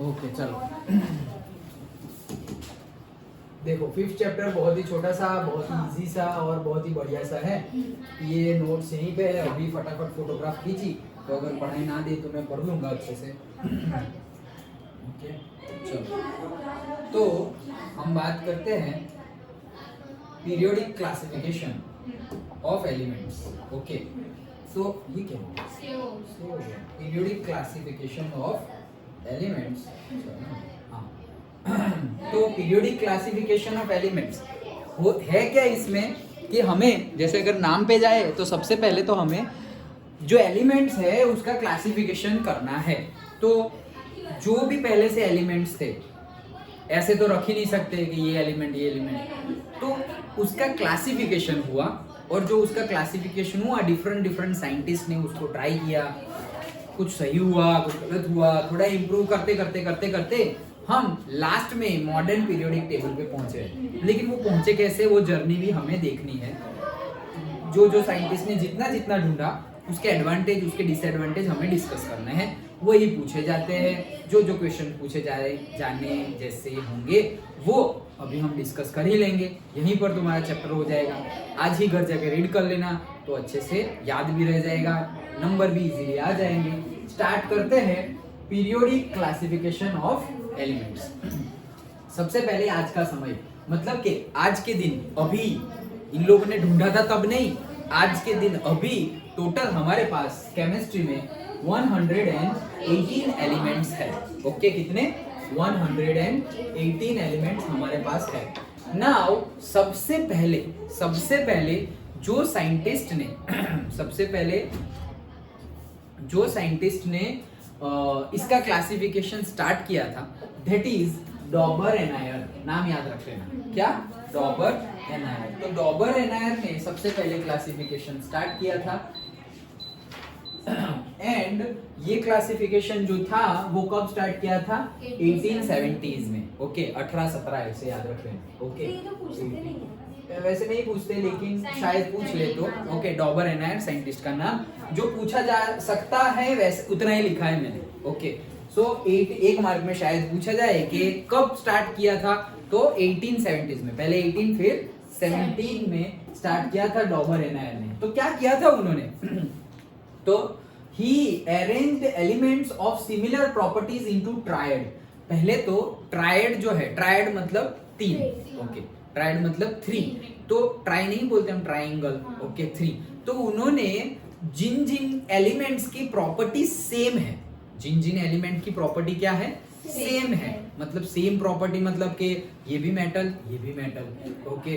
Okay चलो देखो fifth chapter बहुत ही छोटा सा, बहुत ही इजी सा और बहुत ही बढ़िया सा है। ये नोट्स यहीं पे है, अभी फटाफट फोटोग्राफ खींची तो अगर पढ़ाई ना दे तो मैं पढ़ लूंगा अच्छे से। ओके चलो, तो हम बात करते हैं periodic classification of elements. Okay so ये क्या है? Periodic classification of elements. तो पीरियोडिक क्लासिफिकेशन ऑफ एलिमेंट्स वो है क्या इसमें कि हमें जैसे अगर नाम पे जाए तो सबसे पहले तो हमें जो एलिमेंट्स है उसका क्लासिफिकेशन करना है। तो जो भी पहले से एलिमेंट्स थे ऐसे तो रख ही नहीं सकते कि ये एलिमेंट, तो उसका क्लासिफिकेशन हुआ और जो उसका क्लासिफिकेशन हुआ डिफरेंट साइंटिस्ट ने उसको ट्राई किया, कुछ सही हुआ कुछ गलत हुआ, थोड़ा इम्प्रूव करते हम लास्ट में मॉडर्न पीरियोडिक टेबल पे पहुंचे। लेकिन वो पहुंचे कैसे, वो जर्नी भी हमें देखनी है। जो साइंटिस्ट ने जितना ढूंढा उसके एडवांटेज उसके डिसएडवांटेज हमें डिस्कस करने हैं, वही पूछे जाते हैं। जो क्वेश्चन पूछे जाने जैसे होंगे वो अभी हम डिस्कस कर ही लेंगे, यहीं पर तुम्हारा चैप्टर हो जाएगा। आज ही घर जाके रीड कर लेना तो अच्छे से याद भी रह जाएगा, नंबर भी इजीली आ जाएंगे। स्टार्ट करते हैं पीरियोडिक क्लासिफिकेशन ऑफ एलिमेंट्स। सबसे पहले आज का समय, मतलब कि आज के दिन, अभी इन लोगों ने ढूंढा था तब नहीं, आज के दिन अभी टोटल हमारे पास केमिस्ट्री में 118 एलिमेंट्स है। ओके कितने? 118 एलिमेंट्स हमारे पास है। नाउ सबसे पहले जो साइंटिस्ट ने इसका क्लासिफिकेशन स्टार्ट किया था दैट इज डॉबर एनायर। नाम याद रख लेना, क्या? डॉबर एनायर। तो डॉबर एनायर ने सबसे पहले क्लासिफिकेशन स्टार्ट किया था एंड ये क्लासिफिकेशन जो था वो कब स्टार्ट किया था? 1870s में। ओके 1817 ऐसे याद रख लेना। ओके वैसे नहीं पूछते लेकिन शायद पूछ ले तो। ओके डॉबर एनायर साइंटिस्ट का नाम, जो पूछा जा सकता है वैसे उतना ही लिखा है मैंने। ओके सो एक मार्क में शायद पूछा जाए कि कब स्टार्ट किया था, तो 1870s में, पहले 18 फिर 17 में स्टार्ट किया था डॉबर एनायर ने। तो क्या किया था उन्होंने? तो he arranged elements of similar properties into triad। पहले तो ट्रायड जो है, ट्रायड मतलब 3, ओके ट्रायड मतलब 3, तो ट्राई नहीं बोलते हम, ट्राइंगल। ओके 3। तो उन्होंने जिन एलिमेंट्स की प्रॉपर्टी सेम है, जिन एलिमेंट की प्रॉपर्टी क्या है? सेम है। मतलब सेम प्रॉपर्टी मतलब कि ये भी मेटल ओके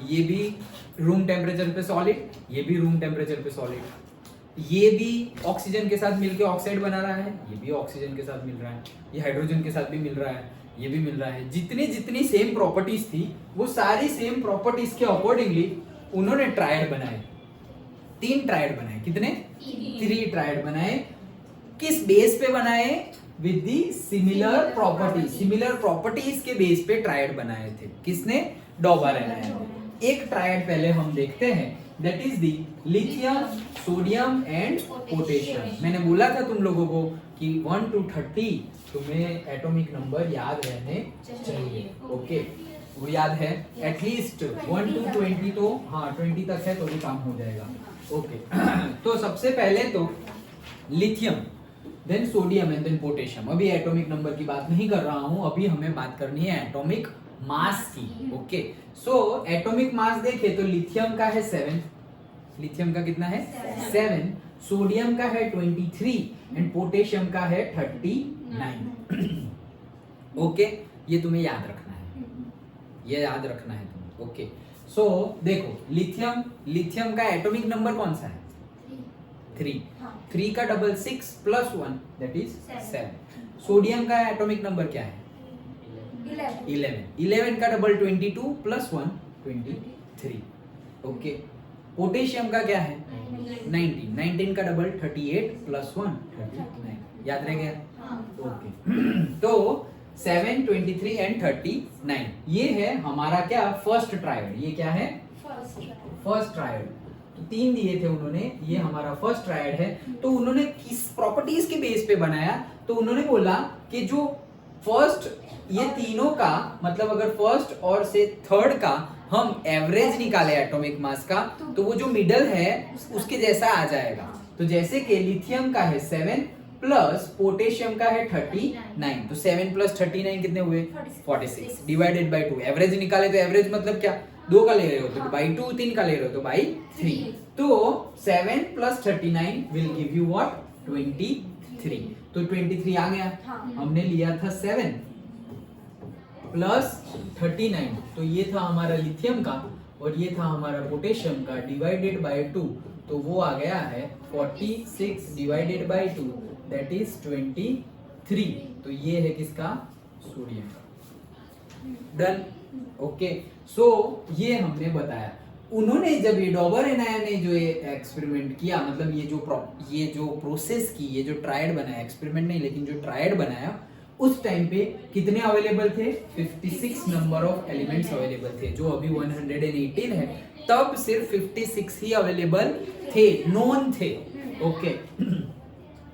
ये भी रूम टेम्परेचर पे सॉलिड, ये भी रूम टेम्परेचर पे सॉलिड, ये भी ऑक्सीजन के साथ मिलके ऑक्साइड बना रहा है, ये भी ऑक्सीजन के साथ मिल रहा है, ये हाइड्रोजन के साथ भी मिल रहा है, ये भी मिल रहा है। जितनी सेम प्रॉपर्टीज थी वो सारी सेम प्रॉपर्टीज के अकॉर्डिंगली उन्होंने ट्रायड बनाए, 3 ट्रायड बनाए। कितने? 3 ट्रायड बनाए। किस बेस पे बनाए? विद दी सिमिलर प्रॉपर्टीज के बेस पे ट्रायड बनाए थे। किसने? डॉबर एनायर ने। एक ट्रायड पहले हम देखते हैं, that is the lithium, sodium and potassium. मैंने बोला था तुम लोगों को कि 1 to 30 तुम्हें एटॉमिक नंबर याद रहने चाहिए। ओके वो याद है, एटलीस्ट 1 to 20 तो हाँ 20 तक है तो भी काम हो जाएगा। ओके तो सबसे पहले तो lithium, then sodium and then potassium. अभी एटॉमिक नंबर की बात नहीं कर रहा हूं, अभी हमें बात करनी है एटॉमिक मास की। ओके सो एटॉमिक मास देखे तो लिथियम का है 7, लिथियम का कितना है? 7, सोडियम का है 23 एंड पोटेशियम का है 39। ओके ये तुम्हें याद रखना है, ये याद रखना है तुम्हें। ओके सो देखो लिथियम का एटॉमिक नंबर कौन सा है? 3। 3 का double 6 plus 1 that is 7। Sodium का एटॉमिक नंबर क्या है? 11 का डबल 22 प्लस 1 23। ओके पोटेशियम का क्या है? 19 का डबल 38 प्लस 1 39। याद रह गया? ओके तो 7, 23 एंड 39 ये है हमारा क्या? First triad. ये क्या है? First triad. तीन दिए थे उन्होंने, ये हमारा फर्स्ट ट्रायड है। तो उन्होंने किस प्रॉपर्टीज के बेस पे बनाया, तो उन्होंने बोला कि जो फर्स्ट ये तीनों का मतलब अगर फर्स्ट और से थर्ड का हम एवरेज निकाले एटॉमिक मास का, तो वो जो मिडल है उसके जैसा आ जाएगा। तो जैसे कि लिथियम का है 7 प्लस पोटेशियम का है 39, तो 7 प्लस 39 कितने हुए 46 डिवाइडेड बाय 2। एवरेज निकाले तो एवरेज मतलब क्या, 2 का ले रहे हो तो बाई 2, 3 का ले रहे हो तो बाई 3। तो 7 plus 39 will give you what 23। तो 23 आ गया। हमने लिया था 7 प्लस 39, तो ये था हमारा लिथियम का और ये था हमारा पोटेशियम का डिवाइडेड बाय 2, तो वो आ गया है 46 डिवाइडेड बाय 2 दैट इज 23। तो ये है किसका, सोडियम का। Done, okay. सो ये हमने बताया। उन्होंने जब ये डॉबर एनायन ने जो ये एक्सपेरिमेंट किया, मतलब ये जो प्रोसेस की, ये जो ट्रायड बनाया, एक्सपेरिमेंट नहीं लेकिन जो ट्रायड बनाया, उस टाइम पे कितने अवेलेबल थे, 56 नंबर ऑफ एलिमेंट्स अवेलेबल थे। जो अभी 118 है, तब सिर्फ 56 ही अवेलेबल थे, नोन थे। ओके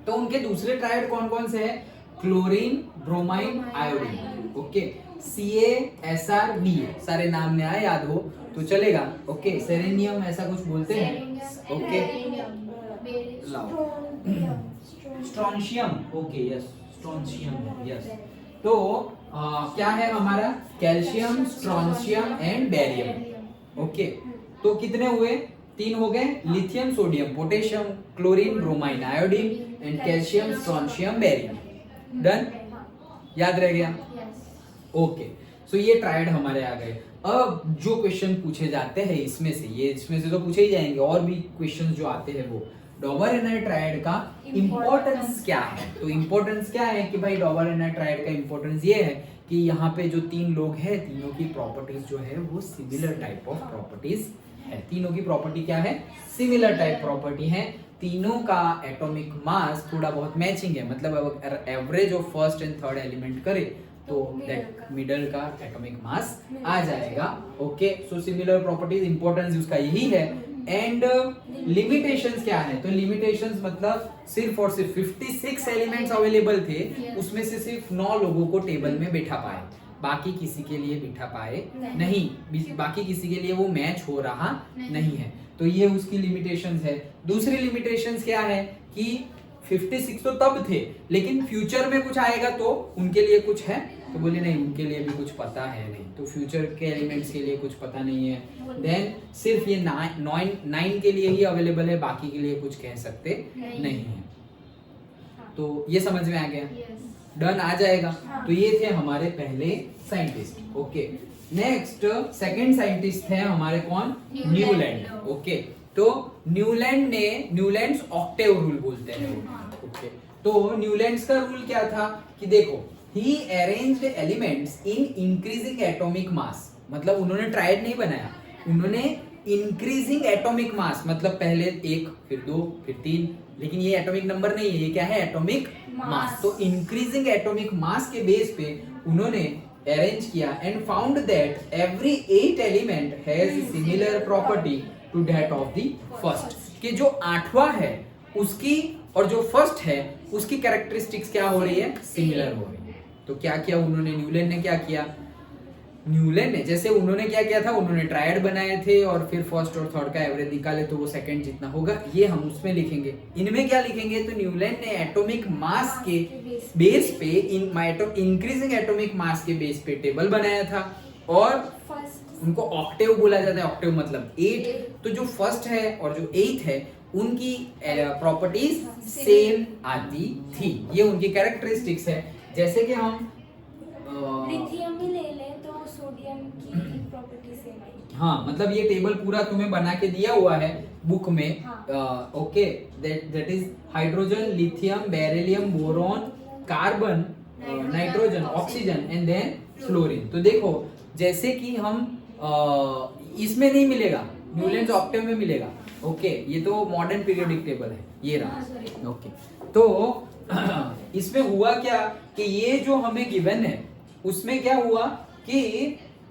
तो उनके दूसरे ट्रायड कौन कौन से हैं, chlorine, bromine, iodine. Okay CaSr Ba, सारे नाम में आए याद हो तो चलेगा। ओके सेरेनियम ऐसा कुछ बोलते हैं। Okay strontium, okay yes strontium yes. तो क्या है हमारा, calcium, strontium and barium. Okay तो कितने हुए, 3 हो गए, lithium, sodium, potassium, chlorine, bromine, iodine and calcium, strontium, barium. Done, याद रह गया। ओके सो ये ट्रायड हमारे आ गए। अब जो क्वेश्चन पूछे जाते हैं इसमें से तो पूछे ही जाएंगे, और भी क्वेश्चंस जो आते हैं वो डॉबर एनायर ट्रायड का इंपॉर्टेंस क्या है। तो इंपॉर्टेंस क्या है कि भाई डॉबर एनायर ट्रायड का इंपॉर्टेंस ये है कि यहाँ पे जो 3 लोग हैं, तीनों की प्रॉपर्टीज जो है वो सिमिलर टाइप ऑफ प्रॉपर्टीज है। तीनों की प्रॉपर्टी क्या है, सिमिलर टाइप प्रॉपर्टी है। तीनों का एटॉमिक मास थोड़ा बहुत मैचिंग है, मतलब अगर average of first and third element करे तो दैट मिडल का एटॉमिक मास आ जाएगा। Okay so similar properties, importance उसका यही है। एंड लिमिटेशंस क्या है, तो लिमिटेशंस मतलब सिर्फ और सिर्फ 56 एलिमेंट्स अवेलेबल थे, उसमें से सिर्फ 9 लोगों को टेबल में बिठा पाए, बाकी किसी के लिए बिठा पाए नहीं, बाकी किसी के लिए वो मैच हो रहा नहीं है। तो ये उसकी लिमिटेशंस है। दूसरी लिमिटेशंस क्या है कि 56 तो तब थे, लेकिन फ्यूचर में कुछ आएगा तो उनके लिए कुछ है, तो बोले नहीं उनके लिए भी कुछ पता है नहीं, तो फ्यूचर के एलिमेंट्स के लिए कुछ पता नहीं है। देन सिर्फ ये 9 के लिए ही अवेलेबल है, बाकी के लिए कुछ कह सकते नहीं है। तो ये समझ में आ गया, डन आ जाएगा। तो ये थे हमारे पहले scientist. Okay next second scientist थे हमारे कौन, न्यूलैंड। ओके तो न्यूलैंड्स ऑक्टेव रूल बोलते हैं। ओके तो न्यूलैंड्स का रूल क्या था कि देखो, he arranged elements in increasing atomic mass, मतलब उन्होंने ट्रायड नहीं बनाया, उन्होंने इंक्रीजिंग एटॉमिक मास, मतलब पहले 1 फिर 2 फिर 3, लेकिन ये एटॉमिक नंबर नहीं है, ये क्या है, एटॉमिक मास। तो इंक्रीजिंग एटॉमिक मास के बेस पे उन्होंने अरेंज किया and found that every 8 element has similar property to that of the first, कि जो 8वां है उसकी और जो फर्स्ट है उसकी कैरेक्टरिस्टिक्स क्या हो रही है, सिमिलर हो रही है। तो क्या किया उन्होंने, न्यूलैंड ने क्या किया, न्यूलैंड ने जैसे उन्होंने क्या किया था, उन्होंने ट्रायड बनाए थे और फिर फर्स्ट और थर्ड का एवरेज निकाले तो वो सेकंड जितना होगा ये हम उसमें लिखेंगे। इनमें क्या लिखेंगे, तो न्यूलैंड ने एटॉमिक मास के बेस पे इंक्रीजिंग एटॉमिक मास के बेस पे टेबल बनाया था और उनको ऑक्टेव बोला जाता है। ऑक्टेव मतलब 8। तो जो फर्स्ट है और जो 8 है उनकी प्रॉपर्टीज सेम आती थी, ये उनकी कैरेक्टरिस्टिक्स है। जैसे कि हम लिथियम भी ले ले तो सोडियम की प्रॉपर्टी सेम है। हाँ मतलब ये टेबल पूरा तुम्हें बना के दिया हुआ है बुक में। Okay that is hydrogen, lithium, beryllium, boron, carbon, nitrogen, oxygen and then fluorine. तो देखो जैसे कि हम इसमें नहीं मिलेगा, न्यूलैंड्स ऑक्टेव में मिलेगा। ओके ये तो मॉडर्न पीरियोडिक टेबल है, ये रहा। ओके तो इसमें हुआ क्या कि ये जो हमें गिवन है उसमें क्या हुआ कि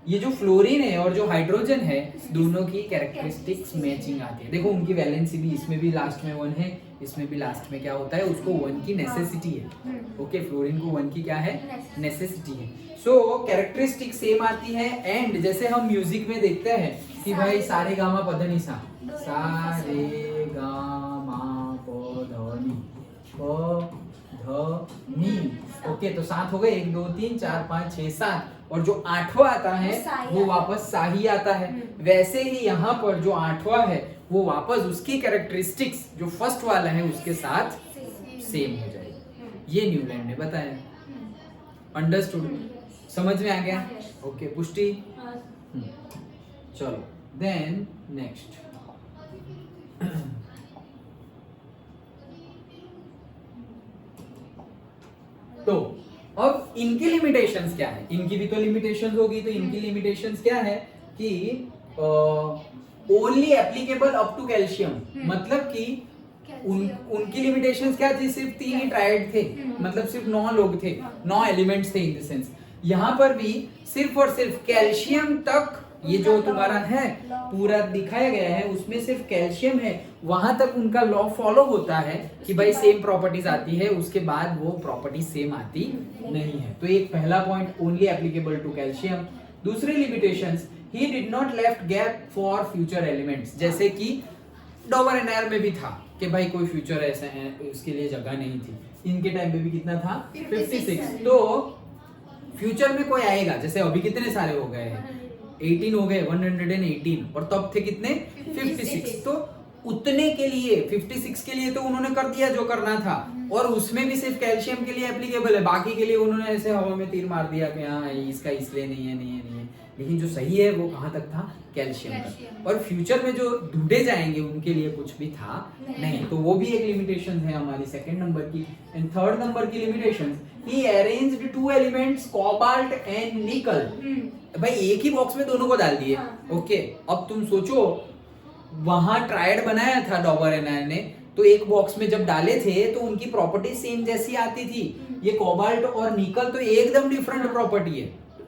ये जो फ्लोरीन है और जो हाइड्रोजन है दोनों की कैरेक्टरिस्टिक्स मैचिंग आती है। देखो उनकी वैलेंसी भी, इसमें भी लास्ट में 1 है, इसमें भी लास्ट में क्या होता है, उसको 1 की नेसेसिटी है। ओके, फ्लोरीन को 1 की क्या है, नेसेसिटी है। सो कैरेक्टरिस्टिक सेम आती है। एंड जैसे हम म्यूजिक में देखते हैं कि भाई सारे गामा पधनिसा, सारे गामा पधनि नी। ओके, तो 7 हो गए, 1 2 3 4 5 6 7, और जो 8वां आता है वो वापस सा ही आता है। वैसे ही यहाँ पर जो 8वां है वो वापस उसकी कैरेक्टरिस्टिक्स जो फर्स्ट वाला है उसके साथ सेम हो जाएगी। ये न्यूलैंड ने बताया। अंडरस्टूड, समझ में आ गया? ओके, पुष्टि। चलो देन नेक्स्ट। तो अब इनकी लिमिटेशंस क्या है? इनकी भी तो लिमिटेशंस होगी, तो इनकी लिमिटेशंस क्या है कि only applicable up to calcium. मतलब कि उनकी लिमिटेशंस क्या थी? सिर्फ 3 ही ट्राइड थे, मतलब सिर्फ 9 लोग थे, 9 एलिमेंट्स थे इन द सेंस। यहाँ पर भी सिर्फ और सिर्फ कैल्शियम तक, ये जो तुम्हारा है पूरा दिखाया गया है उसमें सिर्फ कैल्शियम है, वहां तक उनका लॉ फॉलो होता है कि भाई सेम प्रॉपर्टीज आती है, उसके बाद वो प्रॉपर्टी सेम आती नहीं है। तो एक पहला point, only applicable to calcium. दूसरी limitations, he did not left gap for future elements. जैसे कि डॉबर एनायर में भी था कि भाई कोई फ्यूचर ऐसा है उसके लिए जगह नहीं थी। इनके टाइम पे भी कितना था? 56। तो फ्यूचर में कोई आएगा, जैसे अभी कितने सारे हो गए हैं, 18 हो गए, 118, और तब थे कितने? 56। तो उतने के लिए, 56 के लिए तो उन्होंने कर दिया जो करना था, और उसमें भी सिर्फ कैल्शियम के लिए एप्लीकेबल है, बाकी के लिए उन्होंने ऐसे हवा में तीर मार दिया कि हाँ इसका इसलिए नहीं है, नहीं है, नहीं है। लेकिन जो सही है वो कहाँ तक था? कैल्शियम तक। और फ्यूचर में जो ढूंढे जाएंगे उनके लिए कुछ भी था नहीं। तो वो भी एक लिमिटेशन है हमारी सेकंड नंबर की। एंड थर्ड नंबर की limitation, he arranged 2 elements cobalt and निकल। भाई एक ही बॉक्स में दोनों को डाल दिए। ओके, अब तुम सोचो वहां ट्रायड बनाया था डॉबर एनायर ने, तो एक बॉक्स में जब डाले थे तो उनकी प्रॉपर्टी सेम जैसी आती थी। ये कोबाल्ट और निकल तो एकदम डिफरेंट प्रॉपर्टी है,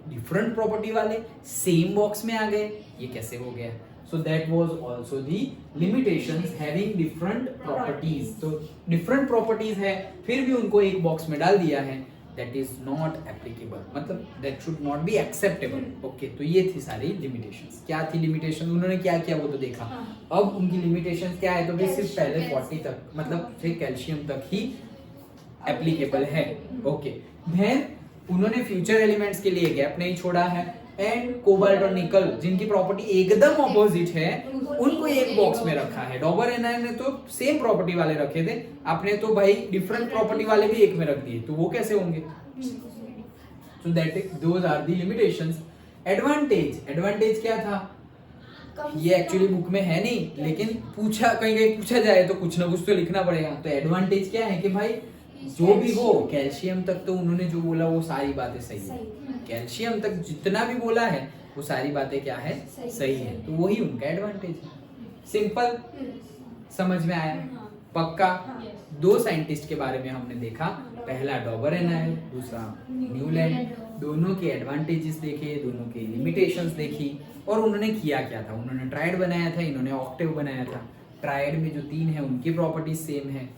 डिफरेंट प्रॉपर्टी वाले सेम बॉक्स में आ गए, ये कैसे हो गया? So that was also the limitations having different properties. तो डिफरेंट प्रॉपर्टीज है फिर भी उनको एक बॉक्स में डाल दिया है, दैट इज नॉट एप्लीकेबल, मतलब that should not be acceptable. Okay, तो ये थी सारी लिमिटेशंस। क्या थी लिमिटेशन? उन्होंने क्या किया वो तो देखा। अब उनकी लिमिटेशंस क्या है? तो भी सिर्फ पहले 40 तक, मतलब सिर्फ कैल्शियम तक ही एप्लीकेबल है। ओके, देन उन्होंने फ्यूचर एलिमेंट्स के लिए गैप नहीं छोड़ा है। एंड कोबाल्ट और निकल जिनकी प्रॉपर्टी एकदम ऑपोजिट है उनको एक बॉक्स में रखा है। डॉबर एनायर ने तो सेम प्रॉपर्टी वाले रखे थे, आपने तो भाई डिफरेंट प्रॉपर्टी वाले भी एक में रख दिए, तो वो कैसे होंगे? So that those are the limitations. Advantage, advantage क्या था? ये एक्चुअली बुक में है नहीं, लेकिन पूछा कहीं कहीं पूछा जाए तो कुछ ना कुछ तो लिखना पड़ेगा। तो एडवांटेज क्या है कि भाई जो भी हो कैल्शियम तक तो उन्होंने जो बोला वो सारी बातें सही है। कैल्शियम तक जितना भी बोला है वो सारी बातें क्या है? सही है। तो वही उनका एडवांटेज है। सिंपल, समझ में आया? पक्का? 2 साइंटिस्ट के बारे में हमने देखा, पहला डॉबर एनायर, दूसरा न्यूलैंड। दोनों के एडवांटेजेस देखे, दोनों के लिमिटेशंस देखी, और उन्होंने किया क्या था? उन्होंने ट्रायड बनाया था, इन्होंने ऑक्टेव बनाया था। ट्रायड में जो 3 है उनकी प्रॉपर्टीज सेम है,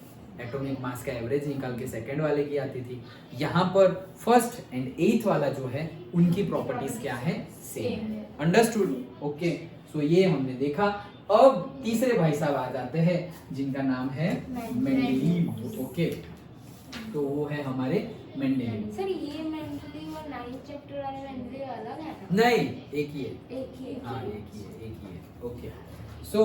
एटॉमिक मास का एवरेज निकाल के सेकंड वाले की आती थी। यहाँ पर फर्स्ट एंड 8th वाला जो है उनकी प्रॉपर्टीज क्या है? सेम। अंडरस्टूड? ओके, सो ये हमने देखा। अब तीसरे भाई साहब आ जाते हैं जिनका नाम है मेंडेलीव। ओके, तो वो है हमारे मेंडेलीव। सर ये मेंडेलीव और 9th चैप्टर वाले मेंडेलीव अलग है ना? नहीं, एक ही है। एक ही है। हाँ, एक ही है। ओके, सो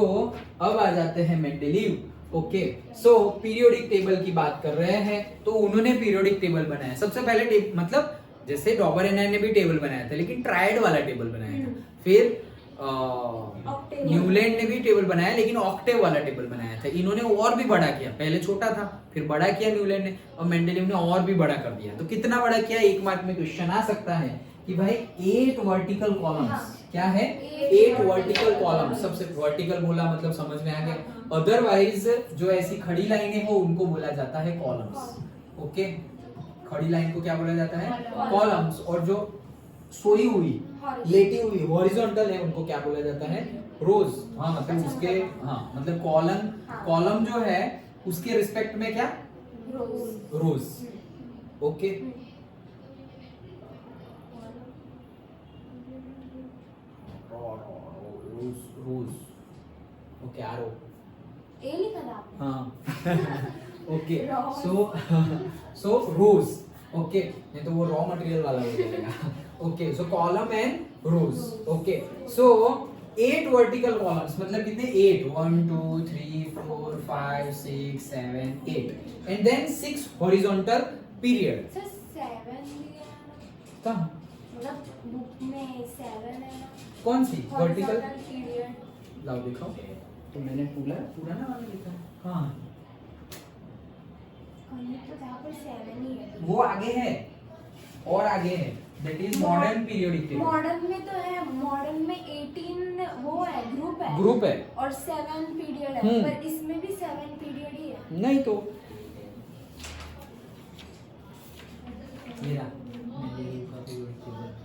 अब आ जाते हैं मेंडेलीव। ओके, सो पीरियोडिक टेबल की बात कर रहे हैं, तो उन्होंने पीरियोडिक टेबल बनाया। सबसे पहले मतलब जैसे डॉबर एनायर ने भी टेबल बनाया था, लेकिन ट्रायड वाला टेबल बनाया था। फिर न्यूलैंड ने भी टेबल बनाया, लेकिन ऑक्टेव वाला टेबल बनाया था। इन्होंने और भी बड़ा किया, पहले छोटा था फिर बड़ा किया न्यूलैंड ने, और मेंडेलीव ने और भी बड़ा कर दिया। तो कितना बड़ा किया? 1 मार्क में क्वेश्चन आ सकता है कि भाई 8 वर्टिकल कॉलम्स। क्या है? 8 वर्टिकल कॉलम्स। सबसे वर्टिकल बोला मतलब समझ में आ गया। अदरवाइज जो ऐसी खड़ी लाइनें हो उनको बोला जाता है कॉलम्स। ओके, खड़ी लाइन को क्या बोला जाता है? कॉलम्स। और जो सोई हुई, Horizontal. लेटी हुई, हॉरिजॉन्टल है, उनको क्या बोला जाता है? रोज। हाँ मतलब अच्छा, उसके, मतलब- हाँ मतलब कॉलम, हाँ। कॉलम जो है उसके रिस्पेक्ट में क्या? रोज। रोज। ओके, रोज रोज, ओके आरो, ए लिखा था आपने? हाँ okay, Rose. So rows, okay, नहीं तो वो रॉ मटेरियल वाला हो जाएगा। Okay, so column and rows, okay, so 8 vertical columns, मतलब कितने? 8, 1 2 3 4 5 6 7 8, and then 6 horizontal period. Sir 7 भी है ना? कहाँ? मतलब बुक में 7 है ना? कौन सी वर्टिकल? Horizontal period। लाओ दिखाओ, तो मैंने पूरा ना वाला लिखा है। हाँ कहीं तो जहाँ पर 7 ही है। वो आगे है, और आगे है, that is modern periodic table. Modern में तो है, मॉडर्न में 18 वो है, ग्रुप है, और 7 पीरियड है, पर इसमें भी 7 पीरियड ही है। नहीं तो मेरा मेंडेलिव का पीरियोडिक टेबल।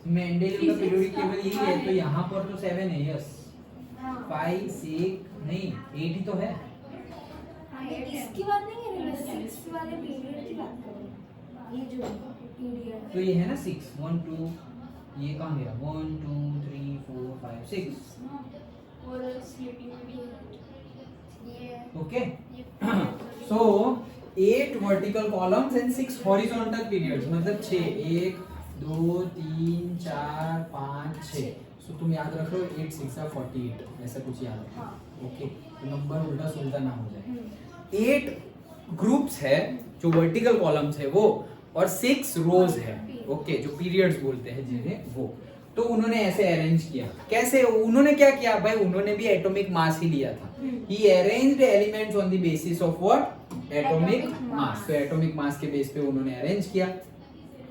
मेंडेलिव का पीरियोडिक टेबल यही है, तो यहाँ पर तो 7 है, यस। 5 6 नहीं 8 ही तो है। इसकी बात नहीं है, मैं 6 वाले पीरियड की बात कर रही हूँ। ये जो पीरियड तो ये है ना 6 1 2, ये कहाँ गया? 1 2 3 4 5 6, और स्लीपिंग में भी ये okay. So 8 vertical columns and 6 horizontal periods, मतलब 6, 1 2 3 4 5 6। सो तुम याद रख लो 8 6 48, ऐसा कुछ याद रखो, हाँ। ओके, तो नंबर उल्टा सुलटा ना हो जाए। 8 ग्रुप्स है जो वर्टिकल कॉलम्स है वो, और 6 रोज है, ओके, जो पीरियड्स बोलते हैं जिन्हें, वो। तो उन्होंने ऐसे अरेंज किया। कैसे? उन्होंने क्या किया भाई? उन्होंने भी एटॉमिक मास ही लिया था। He arranged elements on the basis of what? Atomic mass. तो एटॉमिक मास के बेस पे उन्होंने अरेंज किया।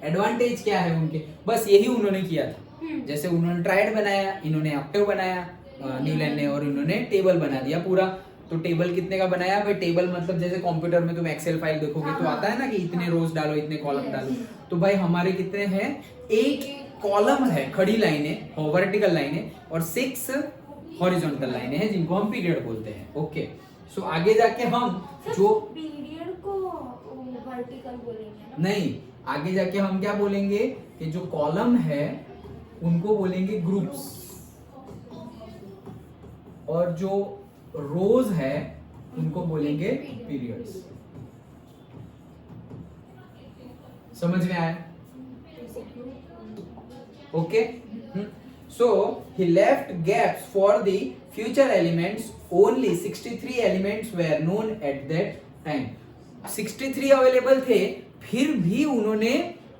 एडवांटेज क्या है उनके? बस यही उन्होंने किया था। जैसे उन्होंने ट्राइड बनाया, इन्होंने ऑक्टेव बनाया न्यूलैंड ने, और इन्होंने टेबल बना दिया पूरा। तो टेबल कितने का बनाया भाई? टेबल मतलब जैसे कंप्यूटर में तुम एक्सेल फाइल देखोगे तो आता है ना कि इतने रोज डालो, इतने कॉलम डालो। तो भाई हमारे कितने हैं? 8 कॉलम है, खड़ी लाइनें, वर्टिकल लाइनें, और 6 हॉरिजॉन्टल लाइनें हैं जिनको हम पीरियड बोलते हैं। ओके, सो आगे जाके हम जो पीरियड को वर्टिकल बोलेंगे ना? नहीं, आगे जाके हम क्या बोलेंगे कि जो कॉलम है उनको बोलेंगे ग्रुप्स, और जो रोज है उनको बोलेंगे पीरियड्स। समझ में आया? Okay, so he left gaps for the future elements. Only 63 elements were known at that time. 63 available थे, फिर भी उन्होंने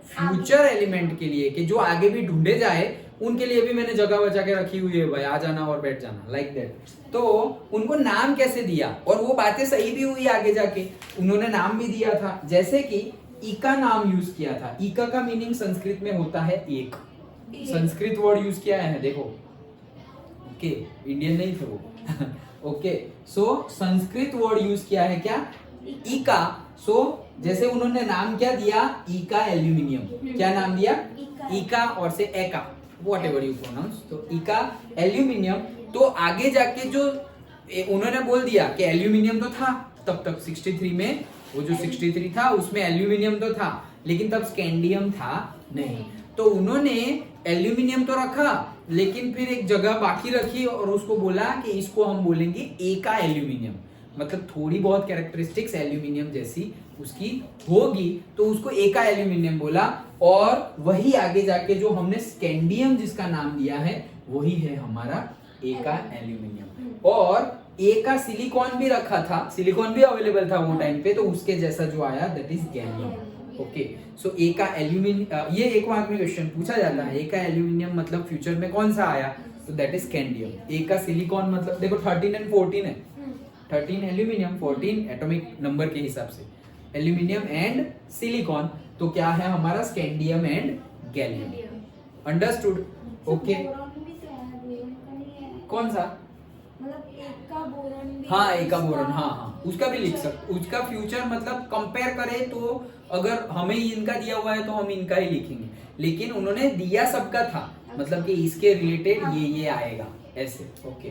फ्यूचर एलिमेंट के लिए, कि जो आगे भी ढूंढे जाए, उनके लिए भी मैंने जगह बचा के रखी हुई है भाई, आ जाना और बैठ जाना, लाइक दैट। तो उनको नाम कैसे दिया? और वो बातें सही भी हुई आगे जाके, उन्होंने नाम भी दिया था। जैसे कि इका नाम यूज किया था। इका का मीनिंग संस्कृत में होता है एक। संस्कृत वर्ड यूज किया है, देखो, ओके, इंडियन नहीं थे वो। ओके, सो संस्कृत वर्ड यूज किया है क्या? इका। सो जैसे उन्होंने नाम क्या दिया? इका एल्यूमिनियम। क्या नाम दिया? इका, और से एका, वॉट एवर यू प्रोनाउंस। तो इका एल्यूमिनियम। तो आगे जाके जो उन्होंने बोल दिया कि एल्यूमिनियम तो था तब तक 63 में, वो जो 63 था उसमें एल्यूमिनियम तो था, लेकिन तब स्कैंडियम था नहीं। तो उन्होंने एल्यूमिनियम तो रखा, लेकिन फिर एक जगह बाकी रखी और उसको बोला कि इसको हम बोलेंगे एका एल्यूमिनियम। मतलब थोड़ी बहुत कैरेक्टरिस्टिक्स एल्यूमिनियम जैसी उसकी होगी, तो उसको एका एल्यूमिनियम बोला। और वही आगे जाके जो हमने स्कैंडियम जिसका नाम दिया है, वही है हमारा एका एल्यूमिनियम। और एका सिलिकॉन भी रखा था, सिलिकॉन भी अवेलेबल था वो टाइम पे, तो उसके जैसा जो आया दैट इज गैलियम। ओके, सो एका एल्यूमिनियम, ये एक मार्क में क्वेश्चन पूछा जाता है, एका एल्यूमिनियम मतलब फ्यूचर में कौन सा आया? तो दैट इज स्कैंडियम। एका सिलिकॉन मतलब देखो 13 एंड 14 है, 13 एल्यूमिनियम, 14 एटॉमिक नंबर के हिसाब से। एल्यूमिनियम एंड सिलिकॉन, तो क्या है हमारा scandium and gallium. Understood? Okay, boron भी तो है, बोरॉन का नहीं है। कौन सा? मतलब एक का बोरॉन भी, हाँ, एक का बोरॉन, उसका- हाँ, उसका भी लिख सकते, उसका फ्यूचर मतलब कंपेयर करें तो अगर हमें इनका दिया हुआ है तो हम इनका ही लिखेंगे, लेकिन उन्होंने दिया सबका था, मतलब कि इसके रिलेटेड ये आएगा ऐसे। Okay,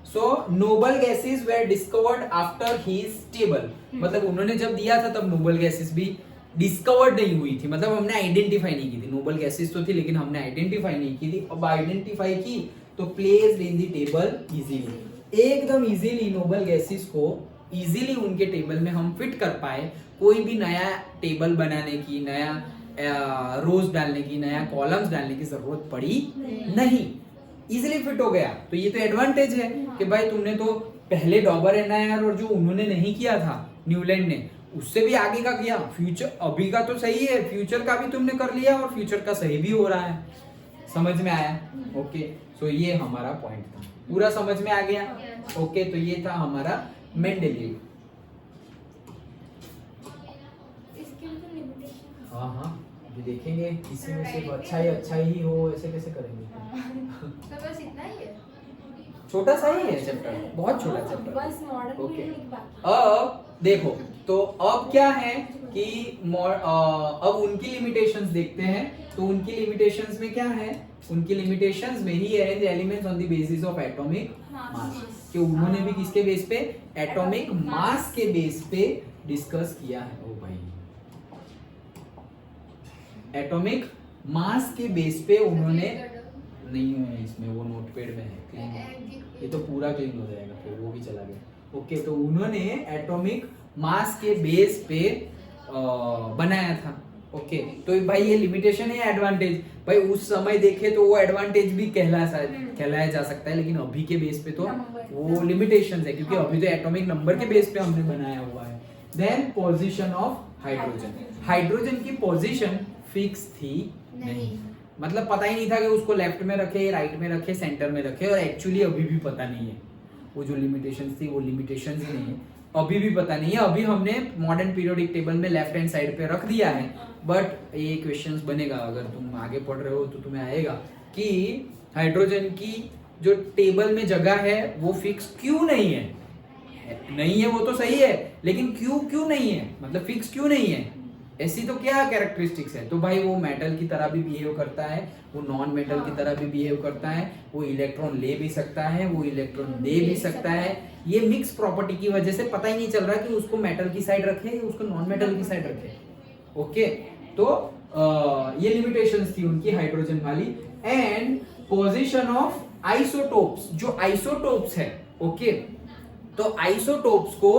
so noble gases were discovered after his table, मतलब उन्होंने जब दिया था तब नोबल गैसेस भी डिस्कवर्ड नहीं हुई थी, मतलब हमने आइडेंटिफाई नहीं की थी। नोबल गैसेस तो थी लेकिन हमने आइडेंटिफाई नहीं की थी। अब आइडेंटिफाई की तो placed in the table easily, एकदम इजीली नोबल गैसेस को इजीली उनके टेबल में हम फिट कर पाए। कोई भी नया टेबल बनाने की, नया रोज डालने की, नया कॉलम्स डालने की जरूरत पड़ी नहीं, इजीली फिट हो गया। तो ये तो एडवांटेज है कि भाई तुमने तो पहले डॉबर एनायर और जो उन्होंने नहीं किया था न्यूलैंड ने, उससे भी आगे का किया। फ्यूचर अभी का तो सही है, फ्यूचर का भी तुमने कर लिया और फ्यूचर का सही भी हो रहा है। समझ में आया? ओके, सो ये हमारा पॉइंट था, पूरा समझ में आ गया? ओके, तो ये था हमारा मेंडेलीव। इसके भी तो लिमिटेशन। हाँ हाँ, अभी देखेंगे, इसी में सिर्फ अच्छा ही हो, ऐसे कैसे करेंगे? तो बस इतना ही है, छोटा सा ही है चैप्टर, बहुत छोटा चैप्टर। बस मॉडर्न ओके, पीरियड बाकी। अब देखो, तो अब क्या है कि अब उनकी लिमिटेशंस देखते हैं। तो उनकी लिमिटेशंस में क्या है? उनकी लिमिटेशंस में ही है the elements on the basis of atomic mass, कि उन्होंने भी किसके बेस पे? एटॉमिक मास के बेस पे डिस्कस किया है। ओ भाई, एटॉमिक मास के बेस पे उन्होंने, नहीं है इसमें, वो नोटपैड में है, क्लीन है। ये तो पूरा क्लीन हो जाएगा, फिर वो भी चला गया। ओके, तो उन्होंने एटॉमिक मास के बेस पे बनाया था। ओके, तो भाई ये लिमिटेशन है, एडवांटेज भाई उस समय देखे तो वो एडवांटेज भी कहलाया जा सकता है, लेकिन अभी के बेस पे तो वो लिमिटेशंस है, क्योंकि अभी तो एटॉमिक नंबर के बेस पे हमने बनाया हुआ है। Then position of hydrogen, hydrogen की पोजीशन फिक्स थी नहीं, मतलब पता ही नहीं था कि उसको लेफ्ट में रखे, राइट में रखे, सेंटर में रखे, और एक्चुअली अभी भी पता नहीं है। वो जो लिमिटेशंस थी वो लिमिटेशंस ही नहीं है, अभी भी पता नहीं है। अभी हमने मॉडर्न पीरियोडिक टेबल में लेफ्ट हैंड साइड पे रख दिया है, बट ये क्वेश्चंस बनेगा, अगर तुम आगे पढ़ रहे हो तो तुम्हें आएगा कि हाइड्रोजन की जो टेबल में जगह है वो फिक्स क्यों नहीं है? नहीं है वो तो सही है, लेकिन क्यों नहीं है, मतलब फिक्स क्यों नहीं है? ऐसी तो क्या कैरेक्टरिस्टिक्स है? तो भाई वो मेटल की तरह भी बिहेव करता है, वो नॉन मेटल की तरह भी बिहेव करता है, वो इलेक्ट्रॉन ले भी सकता है, वो इलेक्ट्रॉन दे भी सकता है। ये मिक्स प्रॉपर्टी की वजह से पता ही नहीं चल रहा कि उसको मेटल की साइड रखे या उसको नॉन मेटल की साइड रखे। ओके, तो ये लिमिटेशंस थी उनकी हाइड्रोजन वाली। एंड पोजीशन ऑफ आइसोटोप्स, जो आइसोटोप्स है, ओके, तो आइसोटोप्स को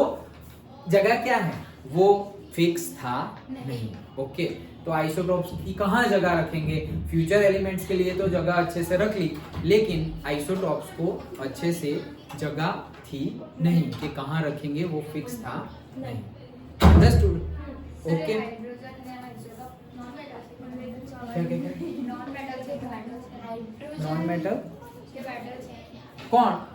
जगह क्या है? वो फिक्स था नहीं। ओके, तो आइसोटोप्स की कहाँ जगह रखेंगे? फ्यूचर एलिमेंट्स के लिए तो जगह अच्छे से रख ली, लेकिन आइसोटोप्स को अच्छे से जगह थी नहीं कि कहाँ रखेंगे, वो फिक्स था नहीं। अंडरस्टूड? ओके, नॉन मेटल कौन?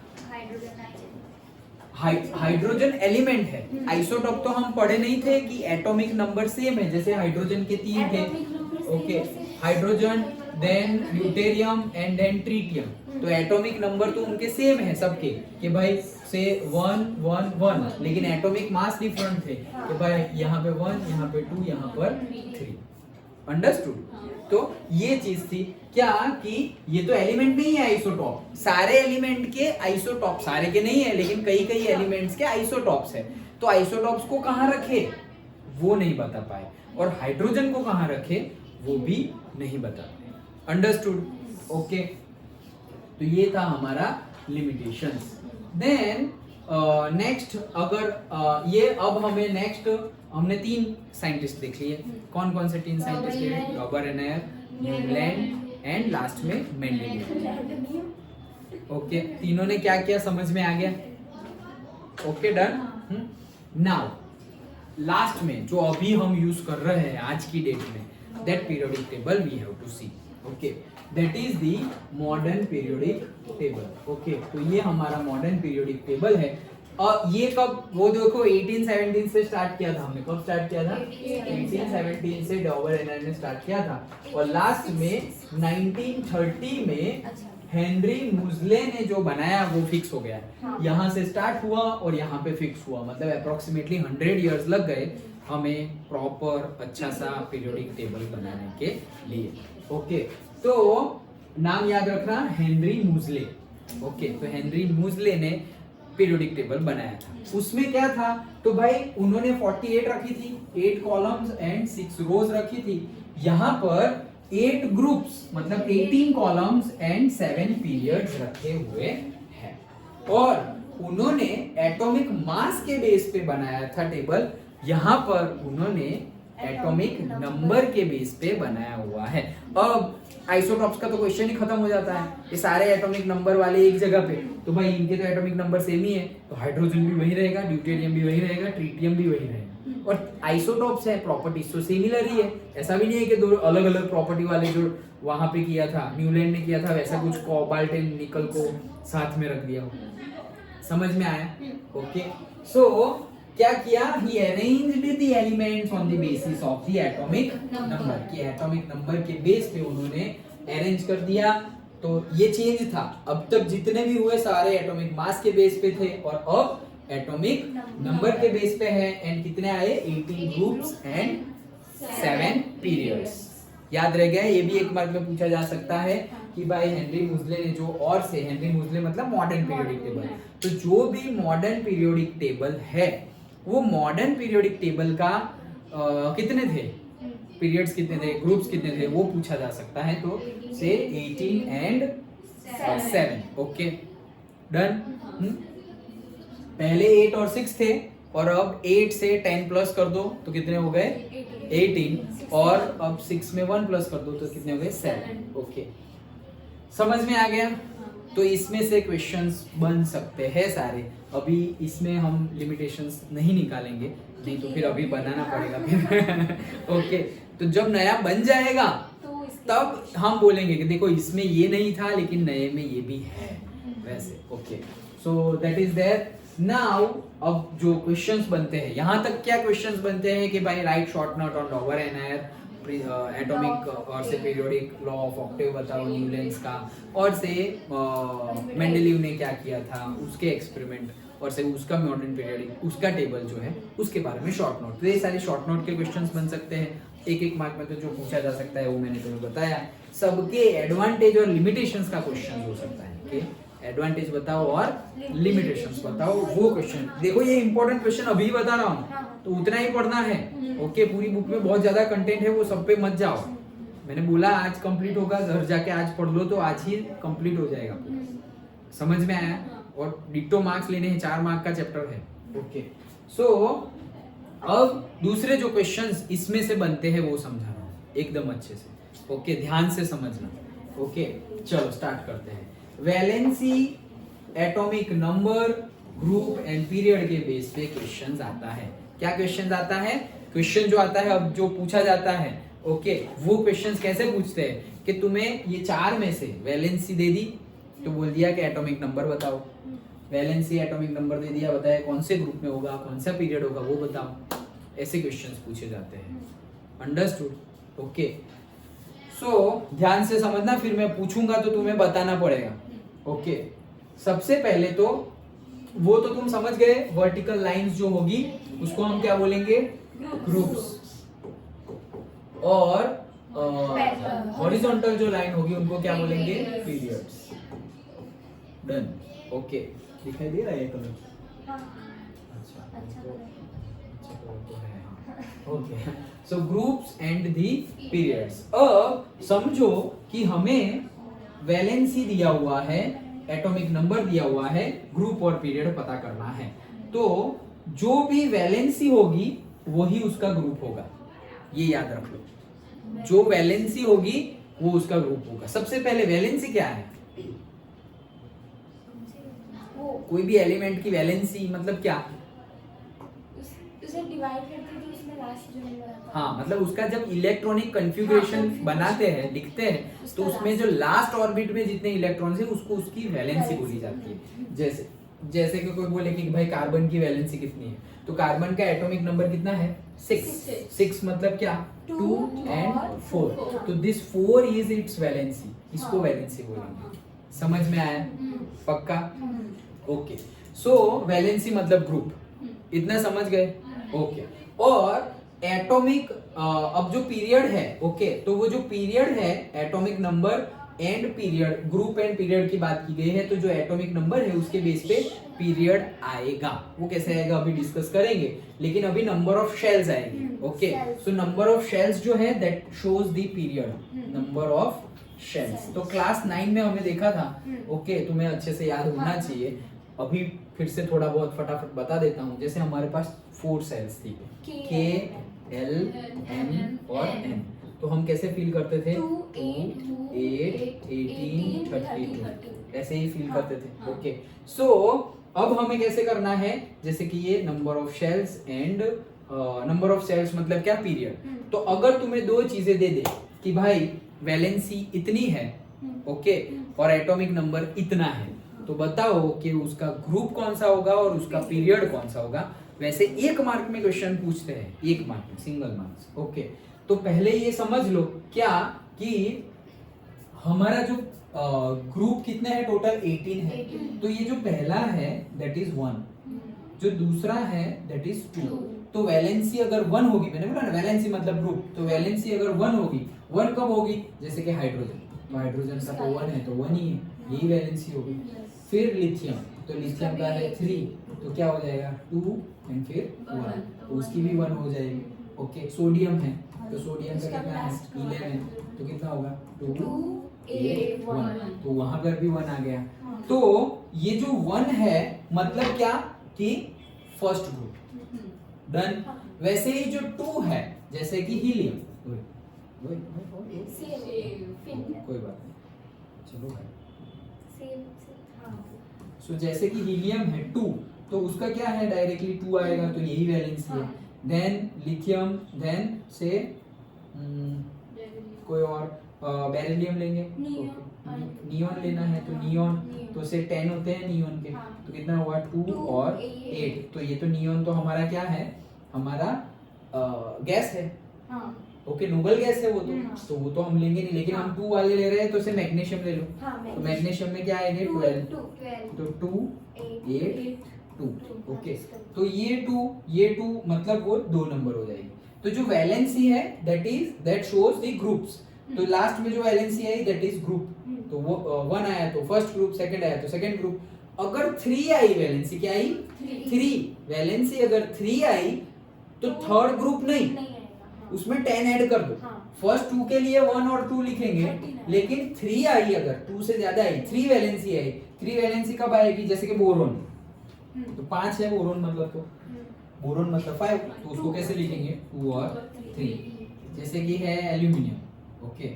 हाइड्रोजन एलिमेंट है, आइसोटोप तो हम पढ़े नहीं थे कि एटॉमिक नंबर सेम है, जैसे हाइड्रोजन के 3 थे। Okay, hydrogen, then deuterium and then tritium, तो एटॉमिक नंबर तो उनके सेम है सबके, कि भाई से 1 1 1, लेकिन एटॉमिक मास डिफरेंट थे, कि भाई यहाँ पे 1, यहाँ पे 2, यहाँ पर 3। अंडरस्टूड? तो ये चीज थी क्या कि ये तो एलिमेंट नहीं है आइसोटॉप, सारे एलिमेंट के आइसोटॉप, सारे के नहीं है लेकिन कई एलिमेंट्स के आइसोटॉप्स है, तो आइसोटॉप्स को कहाँ रखे वो नहीं बता पाए, और हाइड्रोजन को कहाँ रखे वो भी नहीं बता पाए। अंडरस्टूड? ओके, तो ये था हमारा लिमिटेशंस। देन नेक्स्ट, अगर ये अब हमें नेक्स्ट, हमने 3 साइंटिस्ट देख लिए, कौन कौन से 3 साइंटिस्ट लिए? डॉबर एनायर, न्यूलैंड एंड लास्ट में मेंडेलियव। ओके, तीनों ने क्या किया समझ में आ गया? Okay, done. नाउ लास्ट में जो अभी हम यूज कर रहे हैं आज की डेट में, that periodic table we have to see. Okay, that is the modern periodic table. Okay, तो ये हमारा मॉडर्न पीरियोडिक टेबल है। और ये कब, वो देखो 1817 से स्टार्ट किया था हमने। कब स्टार्ट किया था? 1817 से डॉबर एनआर ने स्टार्ट किया था, और लास्ट में 1930 में हेनरी मुजले ने जो बनाया वो फिक्स हो गया। यहाँ से स्टार्ट हुआ और यहाँ पे फिक्स हुआ, मतलब अप्रोक्सीमेटली 100 इयर्स लग गए हमें प्रॉपर अच्छा सा पीरियोडिक टेबल बनाने के लिए। ओके, तो नाम याद रखना, हेनरी मुजले। ओके, तो हेनरी मुजले ने पीरियोडिक टेबल बनाया था। उसमें क्या था, तो भाई उन्होंने 48 रखी थी, 8 कॉलम्स एंड 6 रोज रखी थी। यहाँ पर 8 ग्रुप्स मतलब 18 कॉलम्स एंड 7 पीरियड्स रखे हुए हैं, और उन्होंने एटॉमिक मास के बेस पे बनाया था टेबल। यहाँ पर उन्होंने एटॉमिक नंबर के बेस पे बनाया हुआ है। अब आइसोटॉप्स का तो क्वेश्चन ही खत्म हो जाता है, ये सारे एटॉमिक नंबर वाले एक जगह पे, तो भाई इनके तो एटॉमिक नंबर सेम ही है, तो हाइड्रोजन भी वही रहेगा, ड्यूटेरियम भी वही रहेगा, ट्रिटियम भी वही रहेगा। और आइसोटॉप्स है, प्रॉपर्टीज तो सिमिलर ही है, ऐसा भी नहीं है कि दो अलग अलग प्रॉपर्टी वाले जो वहां पे किया था, न्यूलैंड ने किया था, वैसा कुछ कोबाल्ट एंड निकल को साथ में रख दिया हो। समझ में आया? ओके, सो क्या किया, he arranged the elements on the basis of the atomic number, कि एटॉमिक नंबर के बेस पे उन्होंने अरेंज कर दिया। तो ये चेंज था, अब तक जितने भी हुए सारे एटॉमिक मास के बेस पे थे, और अब एटॉमिक नंबर के बेस पे है। एंड कितने आए, 18 ग्रुप्स एंड 7 पीरियड्स। याद रह गया, ये भी एक मार्क में पूछा जा सकता है कि भाई हेनरी मुजले ने जो, और से हेनरी मुजले मतलब मॉडर्न पीरियोडिक टेबल, तो जो भी मॉडर्न पीरियोडिक टेबल है वो मॉडर्न पीरियोडिक टेबल का कितने थे, पीरियड्स कितने थे, ग्रुप्स कितने थे, वो पूछा जा सकता है। तो से 18 एंड 7। Okay, done. पहले 8 और 6 थे, और अब 8 से 10 प्लस कर दो तो कितने हो गए, 18, और अब 6 में 1 प्लस कर दो तो कितने हो गए, 7। ओके, समझ में आ गया? तो इसमें से क्वेश्चंस बन सकते हैं सारे। अभी इसमें हम लिमिटेशंस नहीं निकालेंगे, नहीं तो फिर अभी बनाना पड़ेगा फिर। ओके, तो जब नया बन जाएगा तब हम बोलेंगे कि देखो इसमें ये नहीं था लेकिन नए में ये भी है, वैसे। Okay, so that is there now. अब जो क्वेश्चंस बनते हैं, यहाँ तक क्या क्वेश्चंस बनते हैं कि भाई right short note on Dabur NIR, atomic और से पीरियोडिक लॉ ऑफ ऑक्टेव बताओ न्यूलैंड्स का, और से मेंडेलीव ने क्या किया था उसके एक्सपेरिमेंट, और से उसका मॉडर्न पीरियोडिक उसका टेबल जो है उसके बारे में शॉर्ट नोट। तो ये सारे शॉर्ट नोट के क्वेश्चंस बन सकते हैं। एक मार्क में तो जो पूछा जा सकता है वो मैंने तुम्हें बताया। सबके एडवांटेज और लिमिटेशंस का क्वेश्चन हो सकता है कि एडवांटेज बताओ और लिमिटेशंस बताओ, वो क्वेश्चन। देखो ये इंपॉर्टेंट क्वेश्चन अभी बता रहा हूँ, तो उतना ही पढ़ना है। ओके, पूरी बुक में बहुत ज्यादा कंटेंट है, वो सब पे मत जाओ। मैंने बोला आज कंप्लीट होगा, घर जाके आज पढ़ लो तो आज ही कंप्लीट हो जाएगा। समझ में आया? और डिट्टो मार्क्स लेने हैं, 4 मार्क का चैप्टर है। ओके, सो अब दूसरे जो क्वेश्चंस इसमें से बनते हैं वो समझा रहा हूँ एकदम अच्छे से। ओके, ध्यान से समझना। ओके, चलो स्टार्ट करते हैं। Valency, atomic number, group and period के बेस पे क्वेश्चंस आता है। क्या क्वेश्चंस आता है? क्वेश्चन जो आता है, अब जो पूछा जाता है, ओके, वो क्वेश्चंस कैसे पूछते हैं कि तुम्हें ये 4 में से वैलेंसी दे दी तो बोल दिया कि एटॉमिक नंबर बताओ। वैलेंसी एटॉमिक नंबर दे दिया, बताया कौन से ग्रुप में होगा, कौन सा पीरियड होगा वो बताओ। ऐसे क्वेश्चंस पूछे जाते हैं। अंडरस्टूड? ओके, सो ध्यान से समझना, फिर मैं पूछूंगा तो तुम्हें बताना पड़ेगा। ओके, सबसे पहले तो वो तो तुम समझ गए, वर्टिकल लाइंस जो होगी उसको हम क्या बोलेंगे, ग्रुप्स, और हॉरिजॉन्टल जो लाइन होगी उनको क्या बोलेंगे, पीरियड्स। डन। ओके, दिखाई दे रहा है कलर? अच्छा, okay, so groups and the periods. अब समझो कि हमें वैलेंसी दिया हुआ है, एटॉमिक नंबर दिया हुआ है, ग्रुप और पीरियड पता करना है। तो जो भी वैलेंसी होगी वही उसका ग्रुप होगा, ये याद रख लो। जो वैलेंसी होगी वो उसका ग्रुप होगा। सबसे पहले वैलेंसी क्या है? कोई भी एलिमेंट की वैलेंसी मतलब क्या? उसे डिवाइड करके तो उसमें लास्ट जो नंबर आता है। हाँ, मतलब उसका जब इलेक्ट्रॉनिक कन्फिग्रेशन बनाते हैं, लिखते हैं, तो उसमें जो लास्ट ऑर्बिट में जितने इलेक्ट्रॉन्स है उसको उसकी वैलेंसी बोली जाती है। जैसे जैसे कि कोई बोले कि भाई कार्बन की वैलेंसी कितनी है, तो कार्बन का एटॉमिक नंबर कितना है 6 मतलब क्या 2 एंड 4, तो दिस 4 इज इट्स वैलेंसी, इसको वैलेंसी बोलेंगे। समझ में आया? पक्का? ओके, सो वैलेंसी मतलब ग्रुप, इतना समझ गए? ओके, और एटॉमिक अब जो पीरियड है, ओके, तो वो जो पीरियड है atomic number and period, group and period की बात की गई है, तो जो एटॉमिक नंबर है उसके बेस पे पीरियड आएगा। वो कैसे आएगा अभी डिस्कस करेंगे, लेकिन अभी नंबर ऑफ शेल्स आएगी। Okay, so number of shells जो है that shows the period, number of shells. तो क्लास 9 में हमें देखा था, ओके, तुम्हें अच्छे से याद होना चाहिए। अभी फिर से थोड़ा बहुत फटाफट बता देता हूँ। जैसे हमारे पास 4 सेल्स थी, के, एल, एम और एन, तो हम कैसे फील करते थे 2, 8, 18, 32, ऐसे ही फील करते थे। ओके, सो अब हमें कैसे करना है, जैसे कि ये number of shells and number of shells मतलब क्या पीरियड। तो अगर तुम्हें दो चीजें दे दे कि भाई वैलेंसी इतनी है, ओके, और एटॉमिक नंबर इतना है, तो बताओ कि उसका ग्रुप कौन सा होगा और उसका पीरियड कौन सा होगा। वैसे 1 मार्क में क्वेश्चन पूछते हैं, 1 मार्क में, सिंगल मार्क्स। ओके, तो पहले ये समझ लो क्या कि हमारा जो ग्रुप कितने हैं टोटल 18 है, तो ये जो पहला है दैट इज 1, जो दूसरा है दैट इज 2। तो वैलेंसी अगर 1 होगी, मैंने बोला ना वैलेंसी मतलब ग्रुप, तो वैलेंसी अगर 1 होगी, 1 कब होगी, जैसे कि हाइड्रोजन, तो हाइड्रोजन का तो 1 है, तो 1 ही है, यही वैलेंसी होगी। फिर लिथियम, तो लिथियम का है 3, तो क्या हो जाएगा 2 एंड फिर 1, तो उसकी भी 1 हो जाएगी। ओके, सोडियम है, तो सोडियम का कितना है 11, तो कितना होगा 2, 8, 1, तो वहां पर भी 1 आ गया। तो ये जो 1 है मतलब क्या कि फर्स्ट ग्रुप डन। वैसे ही जो 2 है, जैसे कि हीलियम, कोई बात नहीं, चलो भाई, सो जैसे कि हीलियम है 2, तो उसका क्या है डायरेक्टली 2 आएगा, तो यही वैलेंसी है। देन लिथियम, देन से कोई और बेरिलियम लेंगे, नियॉन लेना है, तो नियॉन, तो से 10 होते हैं नियॉन के, तो कितना हुआ 2 और 8, तो ये तो नियॉन तो हमारा क्या है, हमारा गैस है। ओके, नोबल गैस है वो तो वो तो हम लेंगे नहीं, लेकिन हम 2 वाले ले रहे हैं, तो से मैग्नीशियम ले लो। तो मैग्नीशियम में क्या आएंगे 12, तो 2, 8, 2। ओके, तो ये 2 मतलब वो 2 नंबर हो जाएगी। तो जो वैलेंसी है दैट शोज द ग्रुप्स, तो लास्ट में जो valency I that is group, तो वो 1 आया तो फर्स्ट ग्रुप, सेकंड आया तो सेकंड ग्रुप। अगर 3 आई वैलेंसी, क्या आई 3 वैलेंसी, अगर 3 आई तो थर्ड ग्रुप नहीं, उसमें 10 ऐड कर दो। फर्स्ट 2 के लिए 1 और 2 लिखेंगे, लेकिन 3 आई, अगर 2 से ज्यादा आई, 3 वैलेंसी आई, 3 वैलेंसी कब आएगी, जैसे कि बोरोन, तो 5 है बोरोन मतलब, तो बोरोन मतलब 5, तो उसको कैसे लिखेंगे 2 और 3। जैसे कि है एल्यूमिनियम, ओके,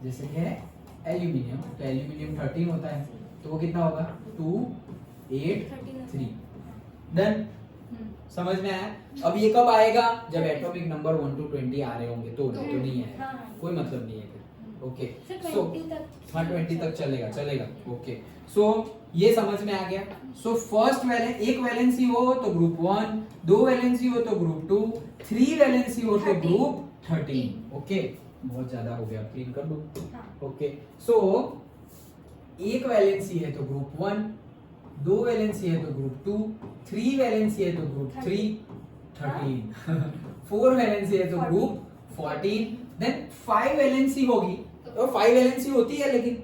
जैसे कि है एल्यूमिनियम, तो एल्यूमिनियम 13 होता है, तो वो कितना होगा 2, 8, 3 डन। समझ में आया? अब ये कब आएगा, जब एटॉमिक नंबर 1 to 20 आ रहे होंगे, तो नहीं आएगा, कोई मतलब नहीं है फिर। ओके, सो हाँ 20 तक चलेगा। ओके, सो ये समझ में आ गया। सो फर्स्ट एक वैलेंसी हो तो ग्रुप 1, 2 वैलेंसी हो तो ग्रुप 2, 3 वैलेंसी हो तो ग्रुप 13। ओके, बहुत ज्यादा हो गया, क्लीन कर दो। ओके, सो एक वैलेंसी है तो ग्रुप 1, 2 वैलेंसी है तो ग्रुप 2, 3 वैलेंसी है तो ग्रुप 3, 13 4 वैलेंसी है तो ग्रुप 14, देन 5 वैलेंसी होगी, तो 5 वैलेंसी होती है, लेकिन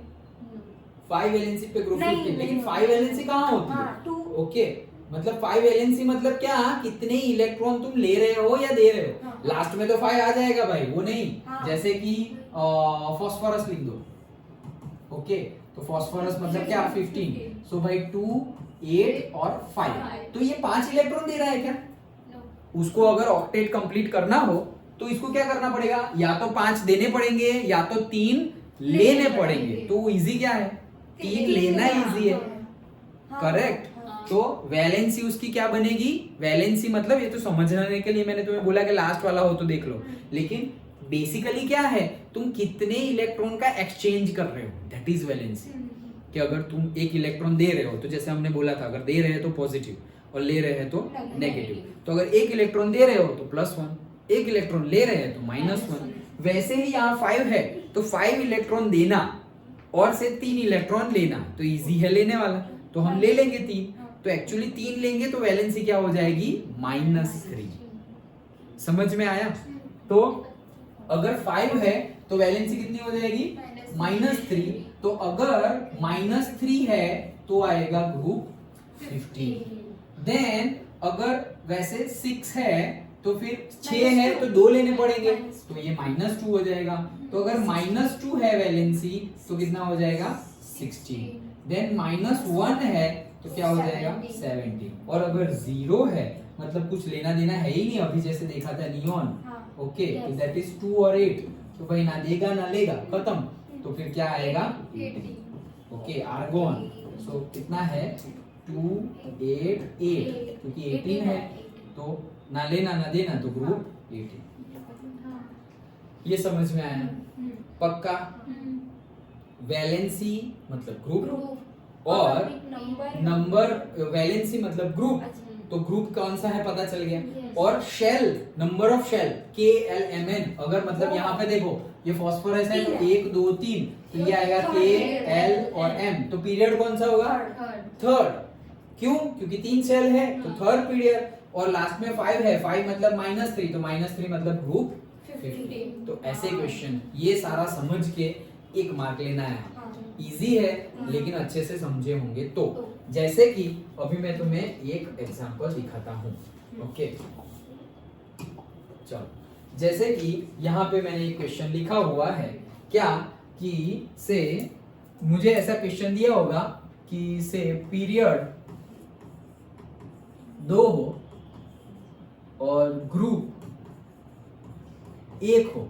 5 वैलेंसी पे ग्रुप 15, लेकिन 5 वैलेंसी कहाँ होती है? ओके, मतलब 5 वैलेंसी मतलब क्या, कितने इलेक्ट्रॉन तुम ले रहे हो या दे रहे हो, लास्ट में तो 5 आ जाएगा भाई, वो नहीं। जैसे कि फास्फोरस लिख दो, ओके, तो फास्फोरस मतलब क्या 15, सो भाई 2, 8 और 5, तो ये 5 इलेक्ट्रॉन दे रहा है क्या? उसको अगर ऑक्टेट कंप्लीट करना हो तो इसको क्या करना पड़ेगा, या तो 5 देने पड़ेंगे या तो 3 लेने पड़ेंगे। तो इजी क्या है, 3 लेना इजी है, करेक्ट। तो वैलेंसी उसकी क्या बनेगी, वैलेंसी मतलब, ये तो समझने के लिए मैंने तुम्हें बोला कि लास्ट वाला हो तो देख लो, लेकिन बेसिकली क्या है, तुम कितने इलेक्ट्रॉन का एक्सचेंज कर रहे हो, दैट इज वैलेंसी। कि अगर तुम एक इलेक्ट्रॉन दे रहे हो तो जैसे हमने बोला था, अगर दे रहे हैं तो पॉजिटिव और ले रहे हैं तो नेगेटिव। तो अगर एक इलेक्ट्रॉन दे रहे हो तो +1, एक इलेक्ट्रॉन ले रहे हैं तो -1। वैसे ही यहाँ 5 है तो 5 इलेक्ट्रॉन देना और से 3 इलेक्ट्रॉन लेना तो इजी है लेने वाला, तो हम ले लेंगे 3। तो एक्चुअली 3 लेंगे तो वैलेंसी क्या हो जाएगी? -3। समझ में आया? तो अगर 5 है तो वैलेंसी कितनी हो जाएगी? -3। तो अगर -3 है तो आएगा ग्रुप 15। देन अगर वैसे 6 है तो फिर 6 है तो 2 लेने पड़ेंगे तो ये -2 हो जाएगा। तो अगर -2 है वैलेंसी तो कितना हो जाएगा? 16। देन -1 है तो क्या हो जाएगा? 17। और अगर 0 है मतलब कुछ लेना देना है ही नहीं, अभी जैसे देखा था नियॉन, ओके, तो दैट इज 2 और 8, तो भाई ना देगा ना लेगा, खत्म। तो फिर क्या आएगा? 18। Okay, argon. सो कितना है? 2 8 8, क्योंकि 18 है तो ना लेना ना देना तो ग्रुप 18। ये समझ में आया? पक्का? वैलेंसी मतलब ग्रुप और नंबर वैलेंसी मतलब ग्रुप, तो ग्रुप कौन सा है पता चल गया। और shell, number of shell KLMN, अगर मतलब यहाँ पे देखो ये फास्फोरस है तो 1 2 3, तो ये आएगा KL और M, तो पीरियड कौन सा होगा? थर्ड। क्यों? क्योंकि 3 शेल है तो थर्ड पीरियड। और लास्ट में 5 है, 5 मतलब -3, तो -3 मतलब ग्रुप 15। तो ऐसे क्वेश्चन ये सारा समझ के 1 मार्क लेना है। इजी है लेकिन अच्छे से समझे होंगे तो। जैसे कि अभी मैं तुम्हें एक एग्जांपल दिखाता हूँ, ओके। चलो, जैसे कि यहाँ पे मैंने एक क्वेश्चन लिखा हुआ है, क्या कि से मुझे ऐसा क्वेश्चन दिया होगा कि से पीरियड 2 हो और ग्रुप 1 हो।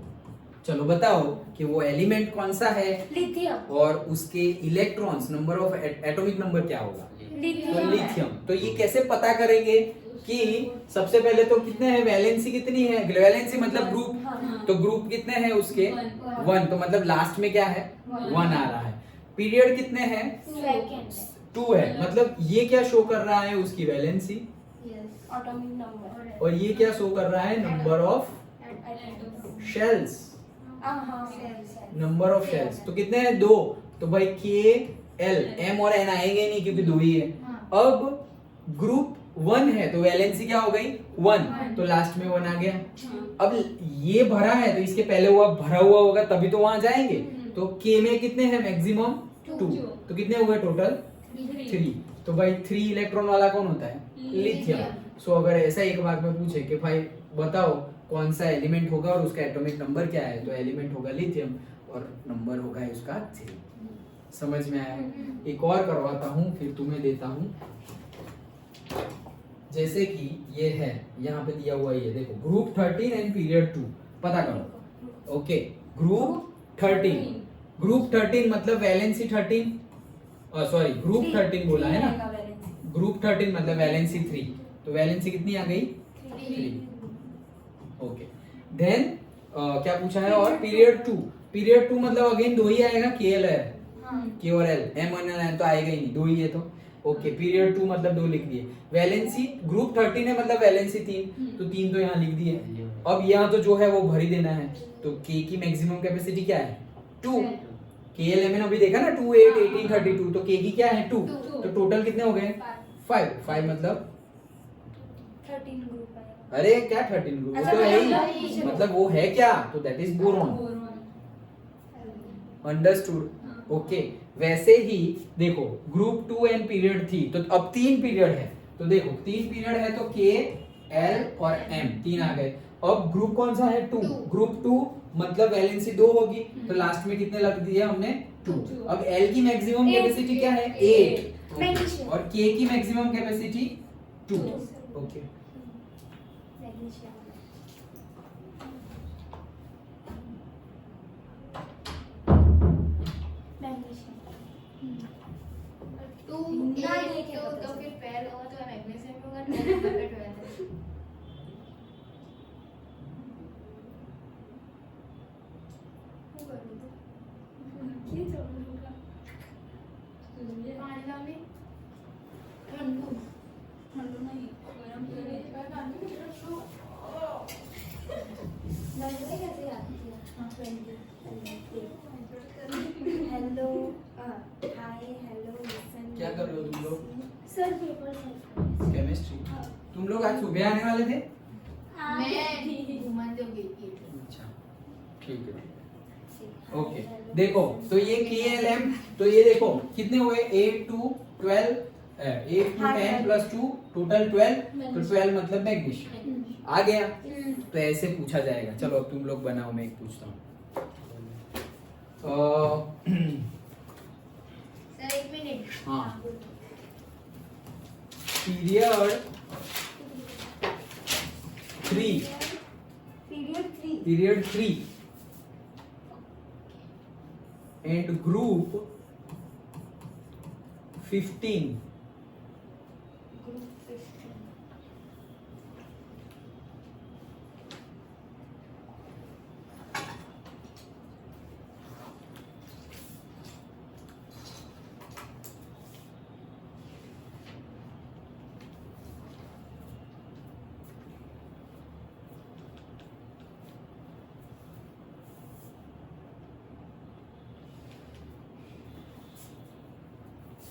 चलो बताओ कि वो एलिमेंट कौन सा है लिथियम, और उसके electrons, number of atomic number क्या होगा? तो लिथियम। तो ये कैसे पता करेंगे कि सबसे पहले तो कितने हैं, वैलेंसी कितनी है? वैलेंसी मतलब ग्रुप, तो ग्रुप कितने हैं उसके? 1, तो मतलब लास्ट में क्या है? 1 आ रहा है। पीरियड कितने हैं? 2 है, मतलब ये क्या शो कर रहा है? उसकी वैलेंसी, एटॉमिक नंबर। और ये क्या शो कर रहा है? Number of shells, number of shells. तो कितने हैं? 2, तो भाई KL, M और N आएंगे नहीं क्योंकि 2 ही है। अब ग्रुप 1 है तो वैलेंसी क्या हो गई? 1, तो लास्ट में 1 आ गया। अब ये भरा है तो इसके पहले वो भरा हुआ होगा तभी तो वहां जाएंगे। तो K में कितने हैं मैक्सिमम? 2, तो कितने हुए टोटल? 3। तो भाई 3 इलेक्ट्रॉन वाला कौन होता है? लिथियम। सो अगर ऐसा एक बार में पूछे कि भाई बताओ कौन सा एलिमेंट होगा और उसका एटॉमिक नंबर क्या है, तो एलिमेंट होगा लिथियम और नंबर होगा उसका 3। समझ में आया? एक और करवाता हूँ फिर तुम्हें देता हूँ। जैसे कि ये है, यहाँ पे दिया हुआ ये देखो, ग्रुप 13 एंड पीरियड 2 पता करो। ओके, ग्रुप 13, ग्रुप 13 मतलब वैलेंसी 13, सॉरी ग्रुप 13 बोला है ना, ग्रुप 13 मतलब वैलेंसी 3, तो वैलेंसी कितनी आ गई? 3। ओके, देन क्या पूछा है? और पीरियड 2, पीरियड 2 मतलब अगेन 2 ही आएगा, KL है, K और L, M और N तो आएगा ही नहीं, 2 ही है तो। ओके, पीरियड 2 मतलब 2 लिख दिए। वैलेंसी ग्रुप 13 है मतलब वैलेंसी 3, तो 3 तो यहाँ लिख दिए। अब यहाँ तो जो है वो भर ही देना है, तो K की मैक्सिमम कैपेसिटी क्या है? 2। KLMN अभी देखा ना, 2 8 18 32, तो K की क्या है? 2, तो टोटल कितने हो गए? 5 मतलब 13 ग्रुप है। अरे क्या 13 ग्रुप? वो तो है ही, मतलब वो है क्या? तो that is boron. Understood? Okay, वैसे ही देखो ग्रुप 2 एंड पीरियड 3, तो अब 3 पीरियड है, तो देखो 3 पीरियड है तो K L और M 3 आ गए। अब ग्रुप कौन सा है? 2, ग्रुप 2 मतलब वैलेंसी 2 होगी, तो लास्ट में कितने लग दिए हमने? 2। अब L की मैक्सिमम कैपेसिटी क्या है? 8, और K की मैक्सिमम कैपेसिटी 2। ओके, तो फिर पैर होगा तो मैग्नीशियम होगा, 12 नंबर पे 12 ये तो होगा। सुबह आने वाले थे? मैं घुमान जो गई अच्छा ठीक है ओके। देखो तो ये KLM, तो ये देखो कितने हुए 8 to 12 8 to 10 प्लस 2 टोटल 12, तो 12 मतलब मैग्नीशियम आ गया। तो ऐसे पूछा जाएगा। चलो अब तुम लोग बनाओ, मैं एक पूछता हूँ। Sir 1 minute. हाँ। Period 3 period 3 and group 15 group 15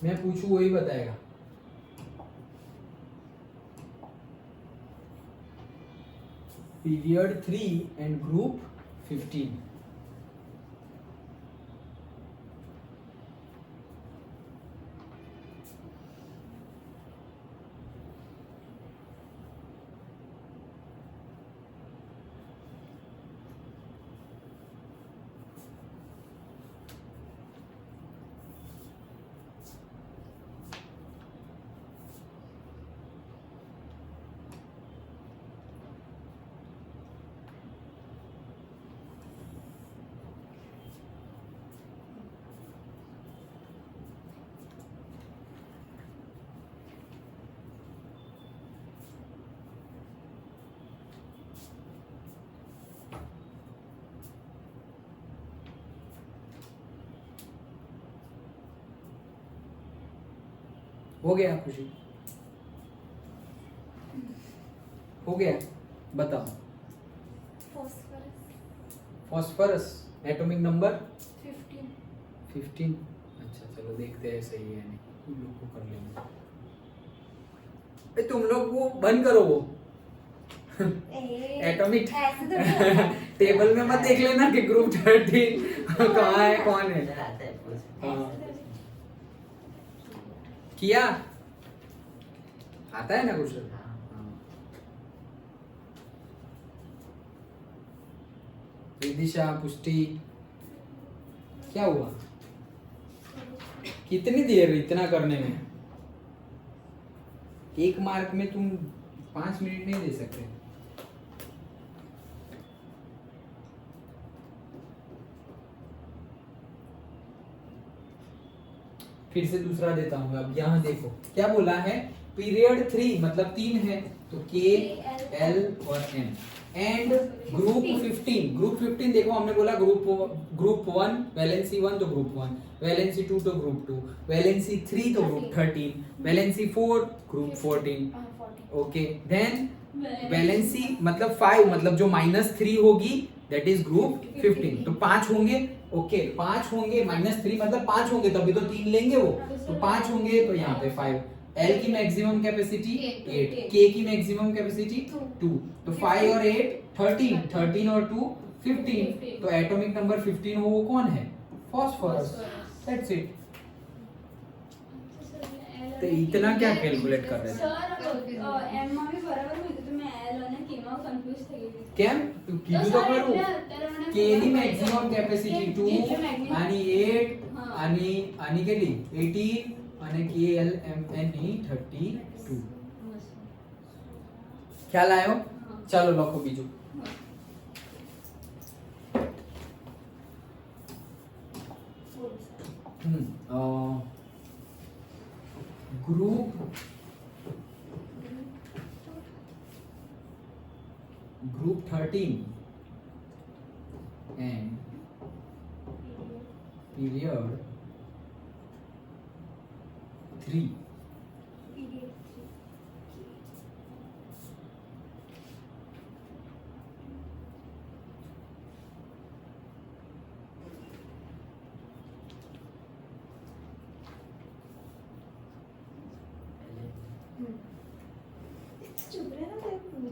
मैं पूछू वही बताएगा। Period 3 and group 15। हो गया खुशी? हो गया? बताओ। Phosphorus atomic number 15। अच्छा चलो देखते हैं सही है नहीं, तुम लोग को कर लेंगे। तुम लोग वो बंद करो वो एटॉमिक टेबल में मत देख लेना कि ग्रुप 13 कहाँ है कौन है। हाँ। किया आता है ना कुछ? विदिशा पुष्टि क्या हुआ? कितनी देर इतना करने में? 1 मार्क में तुम 5 मिनट नहीं दे सकते। फिर से दूसरा देता हूँ। अब यहाँ देखो क्या बोला है, पीरियड 3 मतलब 3 है तो K L और M एंड ग्रुप 15। ग्रुप 15 देखो हमने बोला ग्रुप 1 वैलेंसी 1 तो ग्रुप 1, वैलेंसी 2 तो ग्रुप 2, वैलेंसी 3 तो group 13, valency 4 group 14। Okay then valency मतलब 5 मतलब जो -3 होगी दैट इज ग्रुप 15। तो 5 होंगे। ओके 5 होंगे, -3 मतलब 5 होंगे तभी तो 3 लेंगे वो, तो 5 होंगे तो यहाँ पे 5। L की मैक्सिमम कैपेसिटी 8, K की मैक्सिमम कैपेसिटी 2, तो 5 और 8 13, 13 और 2 15। तो एटॉमिक नंबर 15 वो कौन है? फॉस्फोरस। That's it. तो इतना क्या कैलकुलेट कर रहे थे? કેમ કીધું તો ખરું કે ની મેક્સિમમ કેપેસિટી 2 આની 8 આની કેટલી 18 અને KLMN ની 32। ખ્યાલ આવ્યો? ચાલો લખો બીજું। ग्रुप 13 and period 3 चुप रहना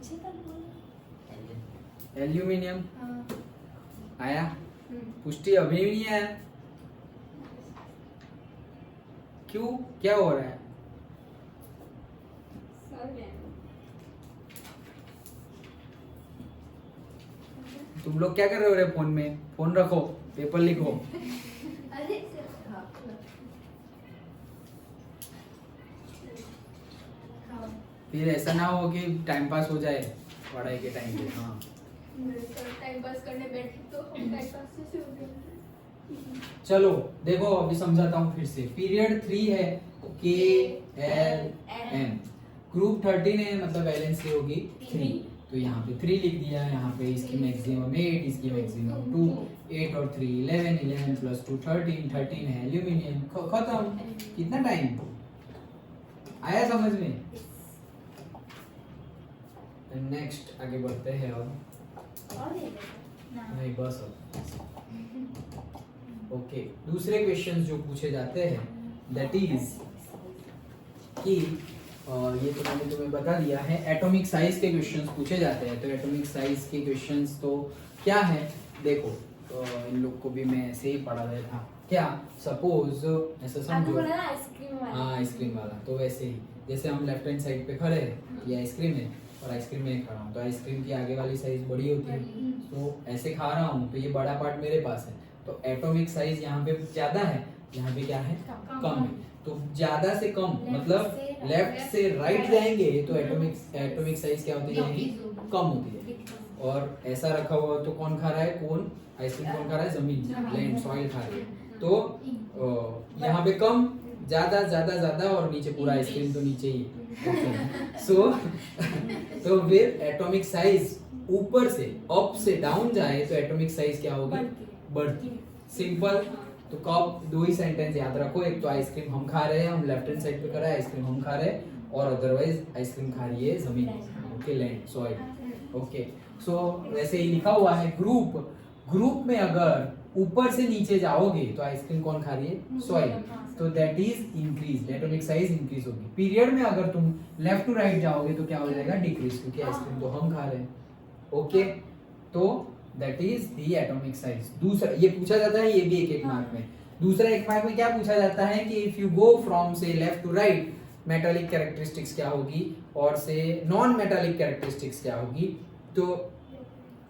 पीछे तक बोल। एल्यूमिनियम हाँ। आया, पुष्टि अभी भी नहीं आया, क्यों, क्या हो रहा है? तुम लोग क्या कर रहे हो रे फोन में? फोन रखो, पेपर लिखो। अरे हाँ। फिर ऐसा ना हो कि टाइम पास हो जाए पढ़ाई के टाइम पे। हाँ टाइम पास करने बैठे तो हम टाइम पास से हो गए। चलो देखो, अभी समझाता हूँ फिर से। पीरियड 3 है, के एल एम। ग्रुप 13 है, मतलब बैलेंस होगी 3। तो यहाँ पे 3 लिख दिया, यहाँ पे इसकी मैक्सिमम 8, इसकी मैक्सिमम 2, 8 और 3 11, 11 प्लस 2 13, 13 है एल्यूमिनियम। खत्म। कितना टाइम आया समझ में? नेक्स्ट आगे बढ़ते हैं अब। और ये नहीं बस अब। ओके, दूसरे क्वेश्चंस जो पूछे जाते हैं दैट इज कि ये तो मैंने तुम्हें बता दिया है, एटॉमिक साइज के क्वेश्चंस पूछे जाते हैं। तो एटॉमिक साइज के क्वेश्चंस तो क्या है, देखो इन लोग को भी मैं ऐसे ही पढ़ा रहा था। क्या सपोज ऐसा समझो, हाँ आइसक्रीम वाला, तो वैसे ही जैसे हम लेफ्ट हैंड साइड पे खड़े हैं, ये आइसक्रीम है और आइसक्रीम में खड़ा हूँ, तो आइसक्रीम की आगे वाली साइज बड़ी होती है, तो ऐसे खा रहा हूँ तो ये बड़ा पार्ट मेरे पास है, तो एटॉमिक साइज यहाँ पे ज्यादा है, यहाँ पे क्या है कम है। तो ज्यादा से कम मतलब लेफ्ट से राइट जाएंगे तो एटॉमिक साइज क्या होती जाएगी, कम होती जाएगी। और ऐसा रखा हुआ तो कौन खा रहा है, कौन आइसक्रीम कौन खा रहा है, जमीन, लैंड, सॉइल खा रही है। तो यहाँ पे कम, ज्यादा ज्यादा ज्यादा और नीचे पूरा आइसक्रीम तो नीचे ही है। सो तो फिर एटॉमिक साइज ऊपर से अप से डाउन जाए तो एटॉमिक साइज क्या होगी, बढ़ती। सिंपल। तो कब दो ही सेंटेंस याद रखो, एक तो आइसक्रीम हम खा रहे हैं, हम लेफ्ट हैंड साइड पे खड़ा है, आइसक्रीम हम खा रहे हैं, और अदरवाइज आइसक्रीम खा रही है जमीन, ओके, लैंड, सॉइल। ओके, सो वैसे ही लिखा हुआ है ग्रुप में अगर ऊपर से नीचे जाओगे तो आइसक्रीम कौन खा रही है, सॉइल, तो that is increase, atomic size increase होगी। पीरियड में अगर तुम लेफ्ट टू राइट जाओगे तो क्या हो जाएगा, डिक्रीज, क्योंकि आइसक्रीम तो हम खा रहे हैं। ओके, तो that is the atomic size. दूसरा ये पूछा जाता है, ये भी एक मार्क में। दूसरा एक मार्क में क्या पूछा जाता है कि इफ यू गो फ्रॉम से left to right, metallic characteristics क्या होगी और से नॉन मेटालिक कैरेक्टरिस्टिक्स क्या होगी। तो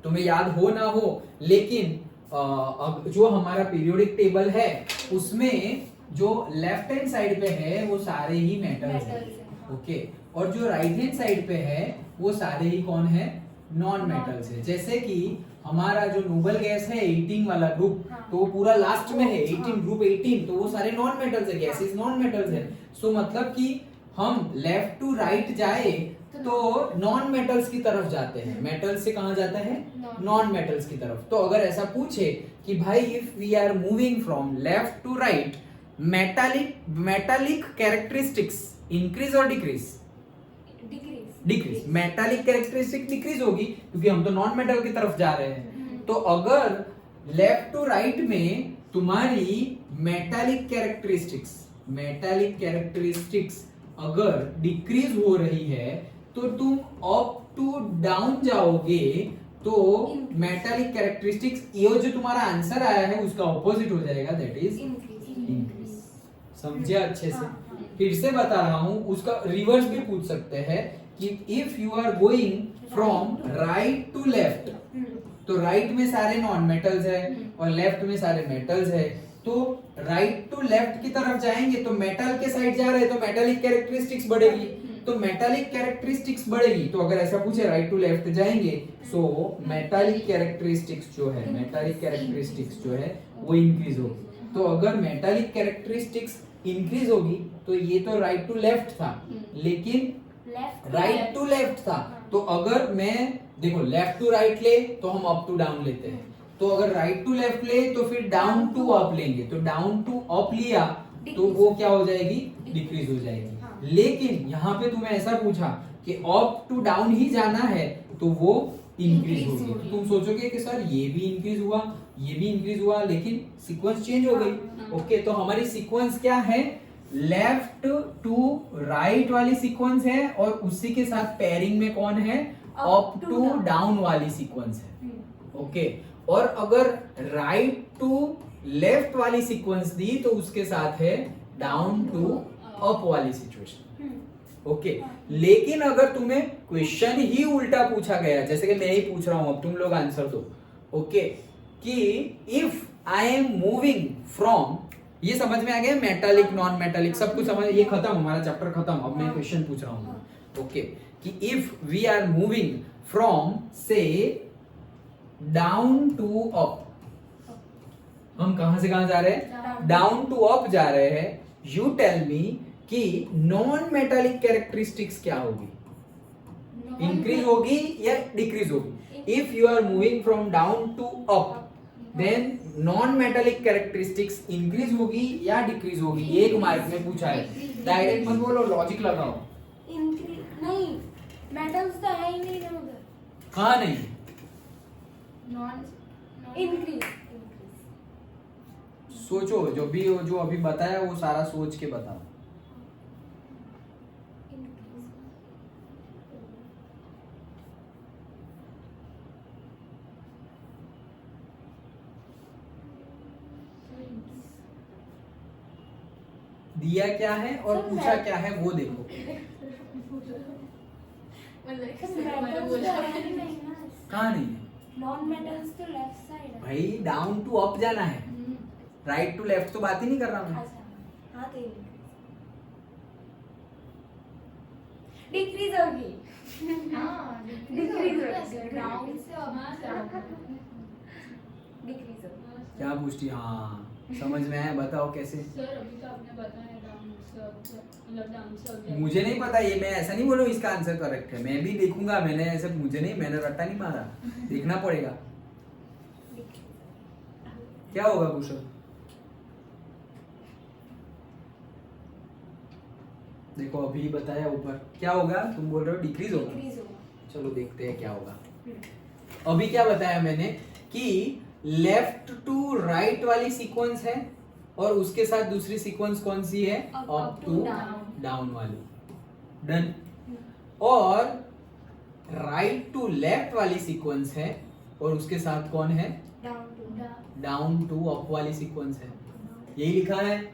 तुम्हें याद हो ना हो, लेकिन अब जो हमारा पीरियोडिक टेबल है उसमें जो लेफ्ट हैंड साइड पे है वो सारे ही मेटल्स हैं, ओके, और जो राइट हैंड साइड पे है वो सारे ही कौन है, नॉन मेटल्स है। जैसे कि हमारा जो नोबल गैस है 18 वाला ग्रुप, तो वो पूरा लास्ट में है 18, ग्रुप 18, तो वो सारे नॉन मेटल्स है, गैसेस नॉन मेटल्स है। सो मतलब कि हम लेफ्ट टू राइट जाए तो नॉन मेटल्स की तरफ जाते हैं, मेटल्स से कहां जाता है, नॉन मेटल्स की तरफ। तो अगर ऐसा पूछे कि भाई if we are moving from left to right, metallic characteristics increase or decrease, decrease, metallic characteristic decrease होगी क्योंकि हम तो नॉन मेटल की तरफ जा रहे हैं। तो अगर लेफ्ट टू राइट में तुम्हारी मेटालिक कैरेक्टरिस्टिक्स अगर डिक्रीज हो रही है तो तुम अप टू डाउन जाओगे तो मेटालिक कैरेक्टरिस्टिक्स, ये जो तुम्हारा आंसर आया है उसका ऑपोजिट हो जाएगा, दैट इज इंक्रीज। समझे अच्छे से? फिर से बता रहा हूं, उसका रिवर्स भी पूछ सकते हैं कि if you are going from right to left, तो राइट में सारे नॉन मेटल्स है और लेफ्ट में सारे मेटल्स है, तो राइट टू लेफ्ट की तरफ जाएंगे तो मेटल के साइड जा रहे हैं तो मेटालिक कैरेक्टरिस्टिक्स बढ़ेगी, तो मेटालिक कैरेक्टरिस्टिक्स बढ़ेगी। तो अगर ऐसा पूछे राइट टू लेफ्ट जाएंगे सो मेटालिक कैरेक्टरिस्टिक्स जो है वो इंक्रीज होगी। तो अगर मेटालिक कैरेक्टरिस्टिक्स इंक्रीज होगी तो ये तो राइट टू लेफ्ट था, लेकिन राइट टू लेफ्ट था, तो अगर मैं देखो लेफ्ट टू राइट ले तो हम अप टू डाउन लेते हैं, तो अगर राइट टू लेफ्ट ले तो फिर डाउन टू अप लेंगे, तो डाउन टू अप लिया तो वो क्या हो जाएगी, डिक्रीज हो जाएगी। लेकिन यहाँ पे तुम्हें ऐसा पूछा कि अप टू डाउन ही जाना है तो वो इंक्रीज होगी। तो तुम सोचोगे कि सर ये भी इंक्रीज हुआ, ये भी इंक्रीज हुआ, लेकिन सीक्वेंस चेंज हो गई। ओके, तो हमारी सीक्वेंस क्या है, लेफ्ट टू राइट वाली सीक्वेंस है और उसी के साथ पेयरिंग में कौन है, अप टू डाउन वाली सीक्वेंस है, ओके। और अगर राइट टू लेफ्ट वाली सीक्वेंस दी तो उसके साथ है डाउन टू अप वाली सिचुएशन, ओके। लेकिन अगर तुम्हें क्वेश्चन ही उल्टा पूछा गया, जैसे कि मैं ही पूछ रहा हूं, अब तुम लोग आंसर दो, ओके, कि if I am moving from, ये समझ में आ गया, मेटालिक नॉन मेटालिक सब कुछ समझ, ये खत्म, हमारा चैप्टर खत्म। अब मैं क्वेश्चन पूछ रहा हूँ, ओके, कि if we are moving from से डाउन टू अप, हम कहां से कहां जा रहे हैं, डाउन टू अप जा रहे हैं। यू टेल मी कि नॉन मेटालिक कैरेक्टरिस्टिक्स क्या होगी, इंक्रीज होगी या डिक्रीज होगी? If you are moving from down to up then non metallic characteristics increase होगी या डिक्रीज होगी? एक मार्क में पूछा है, डायरेक्ट मत बोलो, लॉजिक लगाओ। इंक्रीज नहीं, मेटल्स तो है ही नहीं ना उधर। कहाँ नहीं? Non increase. सोचो, जो अभी बताया वो सारा सोच के बताओ। दिया क्या है और पूछा क्या है वो देखो। कहाँ नहीं है? नॉन मेटल्स तो लेफ्ट साइड है भाई, डाउन टू अप जाना है, राइट टू लेफ्ट तो बात ही नहीं कर रहा मैं। अच्छा, हाँ, तो डिक्रीज होगी। हाँ, डिक्रीज होगी, डाउन से अप डिक्रीज होगी। क्या पूछती? हाँ, समझ में आया, बताओ कैसे। सर अभी तो आपने बताया डाउन से अप, मतलब डाउन से अप। मुझे नहीं पता, ये मैं ऐसा नहीं बोलूँ इसका आंसर करेक्ट है, मैं भी देखूंगा, मैंने ऐसे मुझे नहीं, मैंने रट्टा नहीं मारा, देखना पड़ेगा क्या होगा। कुशल देखो, अभी बताया ऊपर क्या होगा, तुम बोल रहे हो डिक्रीज होगा, चलो देखते हैं क्या होगा। अभी क्या बताया मैंने कि लेफ्ट टू राइट वाली सीक्वेंस है और उसके साथ दूसरी सीक्वेंस कौन सी है, अप टू डाउन वाली, डन। और राइट टू लेफ्ट वाली सीक्वेंस है और उसके साथ कौन है, डाउन टू अप वाली सीक्वेंस है, यही लिखा है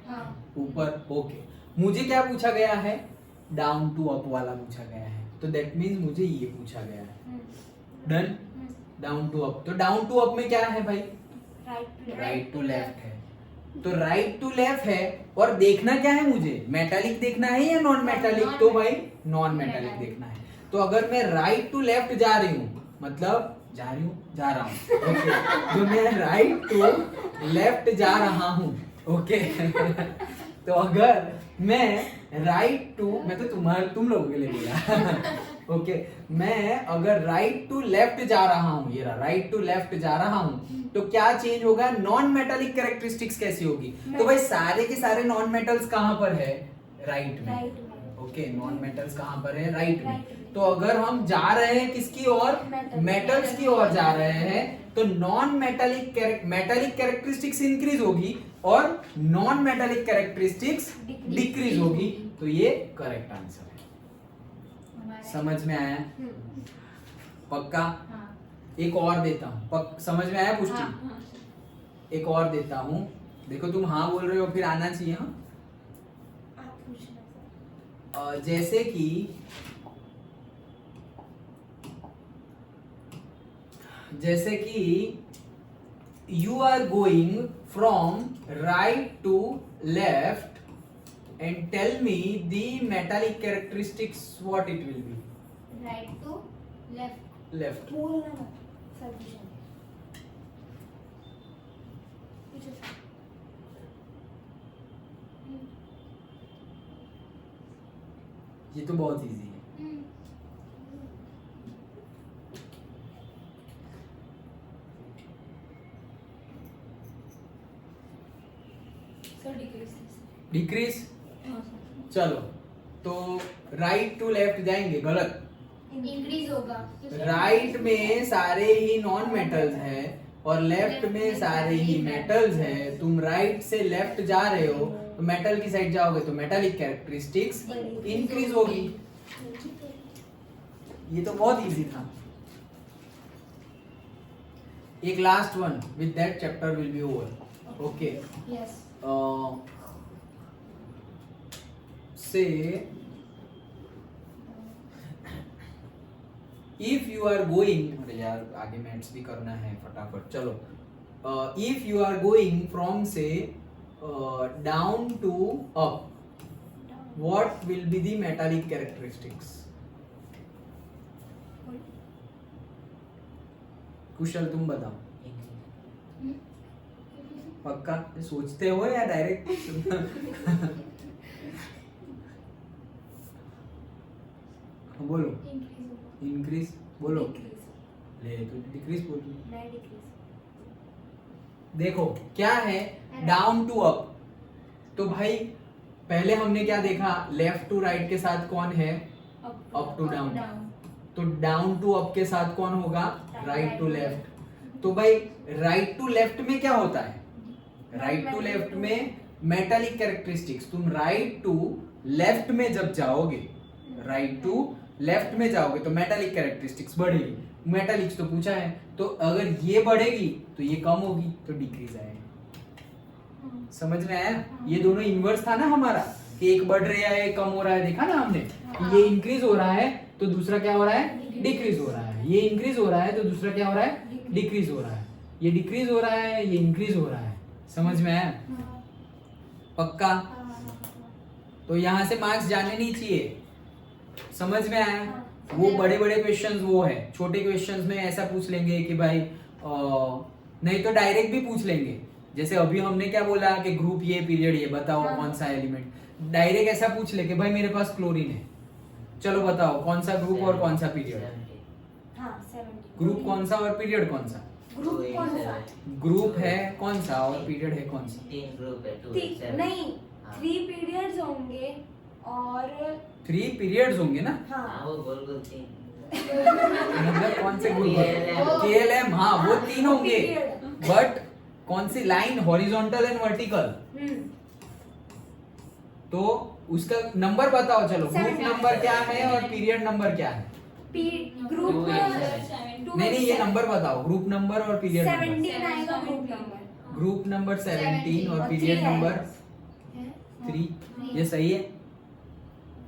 ऊपर, ओके। मुझे क्या पूछा गया है, डाउन टू अप वाला पूछा गया है, तो दैट मीन्स मुझे ये पूछा गया है, डन। डाउन टू अप, तो डाउन टू अप में क्या है भाई, राइट टू लेफ्ट है, तो राइट टू लेफ्ट है। और देखना क्या है मुझे, मेटालिक देखना है या नॉन मेटालिक? तो भाई नॉन मेटालिक देखना है। तो अगर मैं राइट टू लेफ्ट जा रही हूँ, मतलब जा रहा हूँ, ओके, तो मैं राइट टू लेफ्ट जा रहा हूँ, ओके। तो अगर मैं राइट टू, मैं तो तुम लोगों के लिए बोला, ओके, मैं अगर राइट टू लेफ्ट जा रहा हूँ, ये रहा, राइट टू लेफ्ट जा रहा हूँ, तो क्या चेंज होगा, नॉन मेटालिक कैरेक्टरिस्टिक्स कैसी होगी? तो भाई सारे के सारे नॉन मेटल्स कहाँ पर है, राइट में, ओके, नॉन मेटल्स कहाँ पर है, राइट में। तो अगर हम जा रहे हैं किसकी ओर, मेटल्स की ओर जा रहे हैं, तो नॉन मेटालिक कैरेक्टरिस्टिक्स इंक्रीज होगी और नॉन मेटालिक कैरेक्टरिस्टिक्स डिक्रीज होगी, तो ये करेक्ट आंसर है। समझ में आया? पक्का? एक और देता हूँ, समझ में आया पुष्टि? एक और देता हूँ, देखो तुम हाँ बोल रहे हो, फिर आना चाहिए। हाँ, जैसे कि you are going from right to left and tell me the metallic characteristics, what it will be? Right to Left. बोलना मत, सॉल्यूशन ये तो बहुत इजी है। डिक्रीज, चलो तो राइट टू लेफ्ट जाएंगे, गलत, इंक्रीज होगा। राइट में सारे ही नॉन मेटल्स हैं और लेफ्ट में सारे ही मेटल्स हैं। तुम राइट से लेफ्ट जा रहे हो तो मेटल की साइड जाओगे तो मेटालिक कैरेक्टरिस्टिक्स इंक्रीज होगी। ये तो बहुत इजी था. एक last one, with that chapter will be over. Okay. Yes. Say if you are going, अरे यार आगे मैथ्स भी करना है फटाफट. चलो, if you are going from say down to up, what will be the metallic characteristics? कुशल तुम बताओ. पक्का सोचते हो या डायरेक्ट? बोलो. इंक्रीज बोलो. ले तो डिक्रीज बोलो. देखो क्या है डाउन टू अप. तो भाई पहले हमने क्या देखा, लेफ्ट टू राइट के साथ कौन है, अप टू डाउन. तो डाउन टू अप के साथ कौन होगा, राइट टू लेफ्ट. तो भाई राइट टू लेफ्ट में क्या होता है, राइट टू लेफ्ट में मेटालिक कैरेक्टरिस्टिक्स. तुम राइट टू लेफ्ट में जब जाओगे, राइट टू लेफ्ट में जाओगे तो मेटालिक कैरेक्टरिस्टिक्स बढ़ेगी. मेटालिक्स तो पूछा है, तो अगर ये बढ़ेगी तो ये कम होगी तो डिक्रीज आएगा. समझ में आया? ये दोनों इनवर्स था ना हमारा, कि एक बढ़ रहा है एक कम हो रहा है. देखा ना हमने, ये इंक्रीज हो रहा है तो दूसरा क्या हो रहा है, डिक्रीज हो रहा है. ये इंक्रीज हो रहा है तो दूसरा क्या हो रहा है, डिक्रीज हो रहा है. ये डिक्रीज हो रहा है, ये इंक्रीज हो रहा है. समझ में आया? पक्का? तो यहाँ से मार्क्स जाने नहीं चाहिए. समझ में आया? वो बड़े बड़े क्वेश्चंस वो है, छोटे क्वेश्चंस में ऐसा पूछ लेंगे कि भाई नहीं तो डायरेक्ट भी पूछ लेंगे. जैसे अभी हमने क्या बोला कि ग्रुप ये पीरियड ये बताओ कौन सा एलिमेंट. डायरेक्ट ऐसा पूछ ले कि भाई मेरे पास क्लोरीन है, चलो बताओ कौन सा ग्रुप और कौन सा पीरियड. ग्रुप कौन सा और पीरियड कौन सा. ग्रुप है कौन सा और पीरियड है कौन सा. 3 ग्रुप है 2 नहीं 3 पीरियड्स होंगे और 3 पीरियड्स होंगे ना. हाँ वो गोल गोल 3 मतलब कौन से ग्रुप, KLM. KLM. हाँ वो 3 होंगे, बट कौन सी लाइन, हॉरिजॉन्टल एंड वर्टिकल. तो उसका नंबर बताओ. चलो ग्रुप नंबर क्या है और पीरियड नंबर क्या है. ग्रुप नहीं ये नंबर बताओ, ग्रुप नंबर और पीरियड नंबर. 17 आएगा ग्रुप नंबर. ग्रुप नंबर 17 और पीरियड नंबर 3. ये सही है.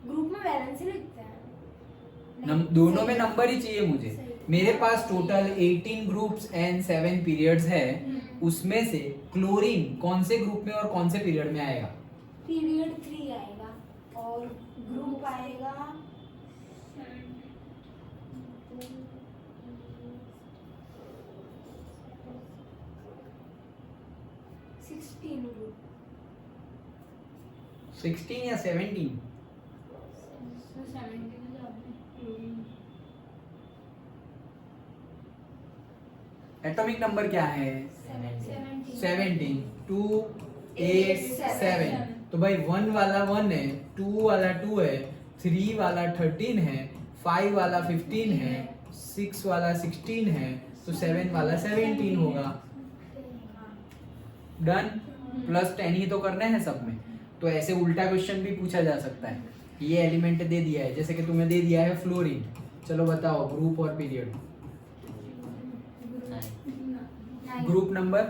ग्रुप में वैलेंसी लिखते हैं. दोनों में नंबर ही चाहिए मुझे. मेरे पास टोटल 18 ग्रुप्स एंड 7 पीरियड्स है. उसमें से क्लोरीन कौन से ग्रुप में और कौन से पीरियड में आएगा. पीरियड 3 आएगा और ग्रुप आएगा 16 ग्रुप. 16 या 17. एटॉमिक नंबर क्या है, 17. 2 8 7. तो भाई 1 वाला 1 है, 2 वाला 2 है, 3 वाला 13 है, 5 वाला 15 है, 6 वाला 16 है, तो 7 वाला 17 होगा. डन. प्लस 10 ही तो करना है सब में. तो ऐसे उल्टा क्वेश्चन भी पूछा जा सकता है. ये एलिमेंट दे दिया है, जैसे कि तुम्हें दे दिया है फ्लोरीन. चलो बताओ ग्रुप और पीरियड. ग्रुप नंबर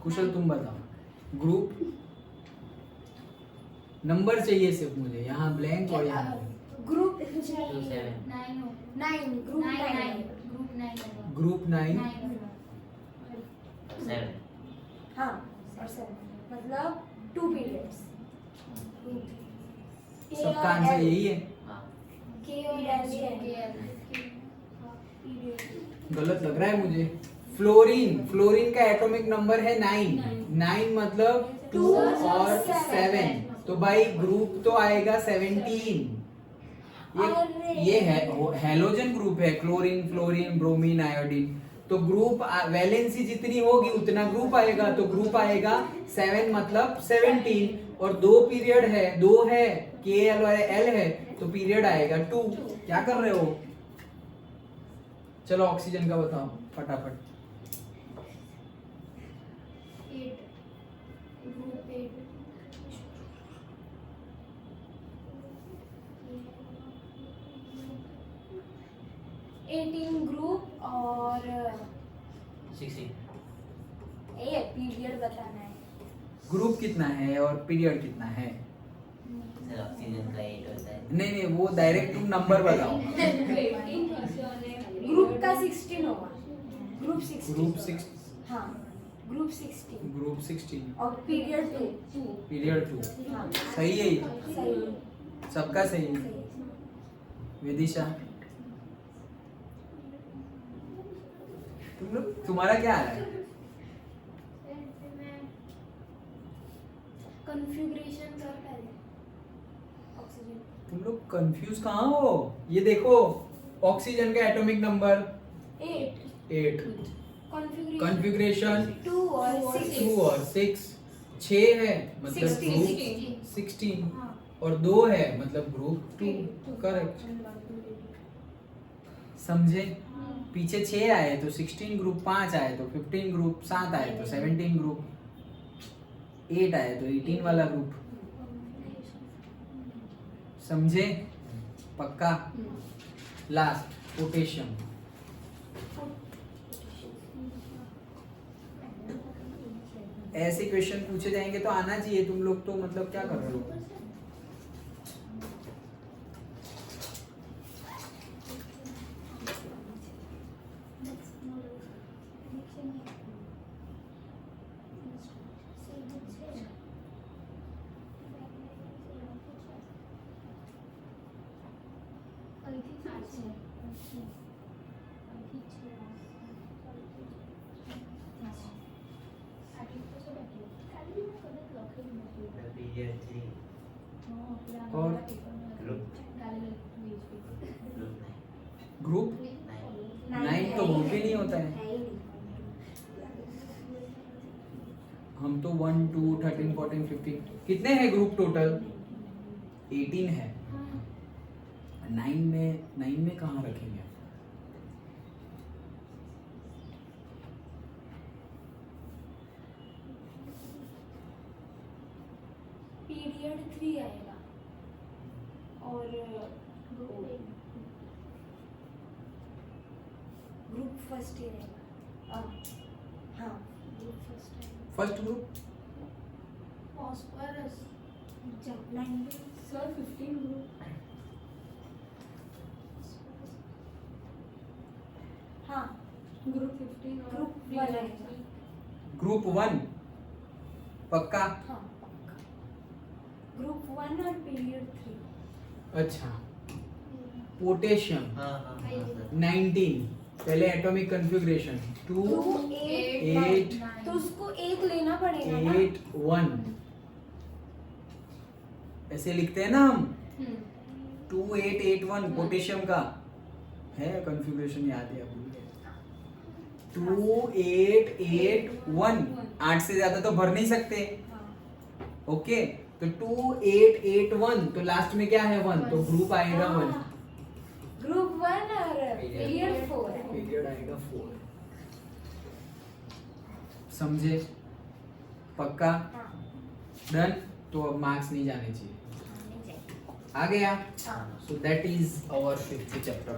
कुशल तुम बताओ. ग्रुप नंबर चाहिए सिर्फ मुझे, यहाँ ब्लैंक और यहाँ ग्रुप 2 7 9 ग्रुप 9 ग्रुप 9 7 हाँ और 7 मतलब 2 पीरियड्स. सबका आंसर यही है. के और एल. गलत लग रहा है मुझे. फ्लोरीन का एटॉमिक नंबर है 9 मतलब 2 और 7. तो भाई ग्रुप तो आएगा 17. ये है हैलोजन ग्रुप है, क्लोरीन फ्लोरीन ब्रोमीन आयोडीन. तो ग्रुप वैलेंसी जितनी होगी उतना ग्रुप आएगा. तो ग्रुप आएगा 7 मतलब 17. और 2 पीरियड है, 2 है, KL और L है, तो पीरियड आएगा 2. क्या कर रहे हो. चलो ऑक्सीजन का बताओ फटाफट. 8 ग्रुप 8 18 ग्रुप और 16 ए पीरियड बताना है। ग्रुप कितना है और पीरियड कितना है? सर ऑक्सीजन का 8 होता है। नहीं नहीं, वो डायरेक्ट तुम नंबर बताओ। 18 पर्सन है। ग्रुप का 16 होगा। ग्रुप 16। ग्रुप 6, हाँ ग्रुप 16 ग्रुप 16 और पीरियड 2। पीरियड 2। हाँ सही है ये, सही है, सबका सही है। सही है। विदिशा, तुम लोग, तुम्हारा क्या आ रहा है? कॉन्फ़िगरेशन कर पहले ऑक्सीजन। तुम लोग कंफ्यूज कहाँ हो? ये देखो, ऑक्सीजन का एटॉमिक नंबर 8 8, कॉन्फ़िगरेशन कॉन्फ़िगरेशन 2 और 6। 2 और 6, 6 है मतलब 16। ग्रुप 16 हाँ और 2 है मतलब ग्रुप 2। करेक्ट, समझे? पीछे 6 आए तो 16 ग्रुप, 5 आए तो 15 ग्रुप, 7 आए तो 17 ग्रुप, 8 आए तो 18 वाला ग्रुप। समझे? पक्का? Last, potassium. ऐसे क्वेश्चन पूछे जाएंगे तो आना चाहिए। तुम लोग तो मतलब क्या कर रहे हो? पीरियड 3 और ग्रुप ग्रुप 9 तो ग्रुप ही नहीं होता है। हम तो 1 2 13 14 15 कितने हैं ग्रुप टोटल? 18 है। 9 में कहाँ रखेंगे? पीरियड 3 आएगा और ग्रुप फर्स्ट ही रहेगा। हाँ ग्रुप फर्स्ट है। फर्स्ट ग्रुप फॉस्फोरस जब 9 सर 15 ग्रुप। हाँ ग्रुप 15 और ग्रुप pperiod 1 आएगा। ग्रुप 1 पक्का? हाँ ग्रुप 1 और पीरियड 3। अच्छा, पोटेशियम हाँ हाँ हाँ सर 19, पहले एटॉमिक कॉन्फ़िगरेशन 2 8 तो उसको एक लेना पड़ेगा ना। 8 1, ऐसे लिखते हैं ना हम। 2 8 8 1 पोटेशियम का है कॉन्फ़िगरेशन, याद है? 2 8 8 1, 8 से ज्यादा तो भर नहीं सकते। हाँ। ओके, तो 2 8 8 1, तो लास्ट में क्या है? 1, तो ग्रुप आएगा 1, ग्रुप 1 और पीरियड 4 है। पीरियड आएगा 4। समझे? पक्का? हाँ डन? तो अब मार्क्स नहीं जाने चाहिए। नहीं चाहिए। आ गया? हाँ So that is our 5th chapter.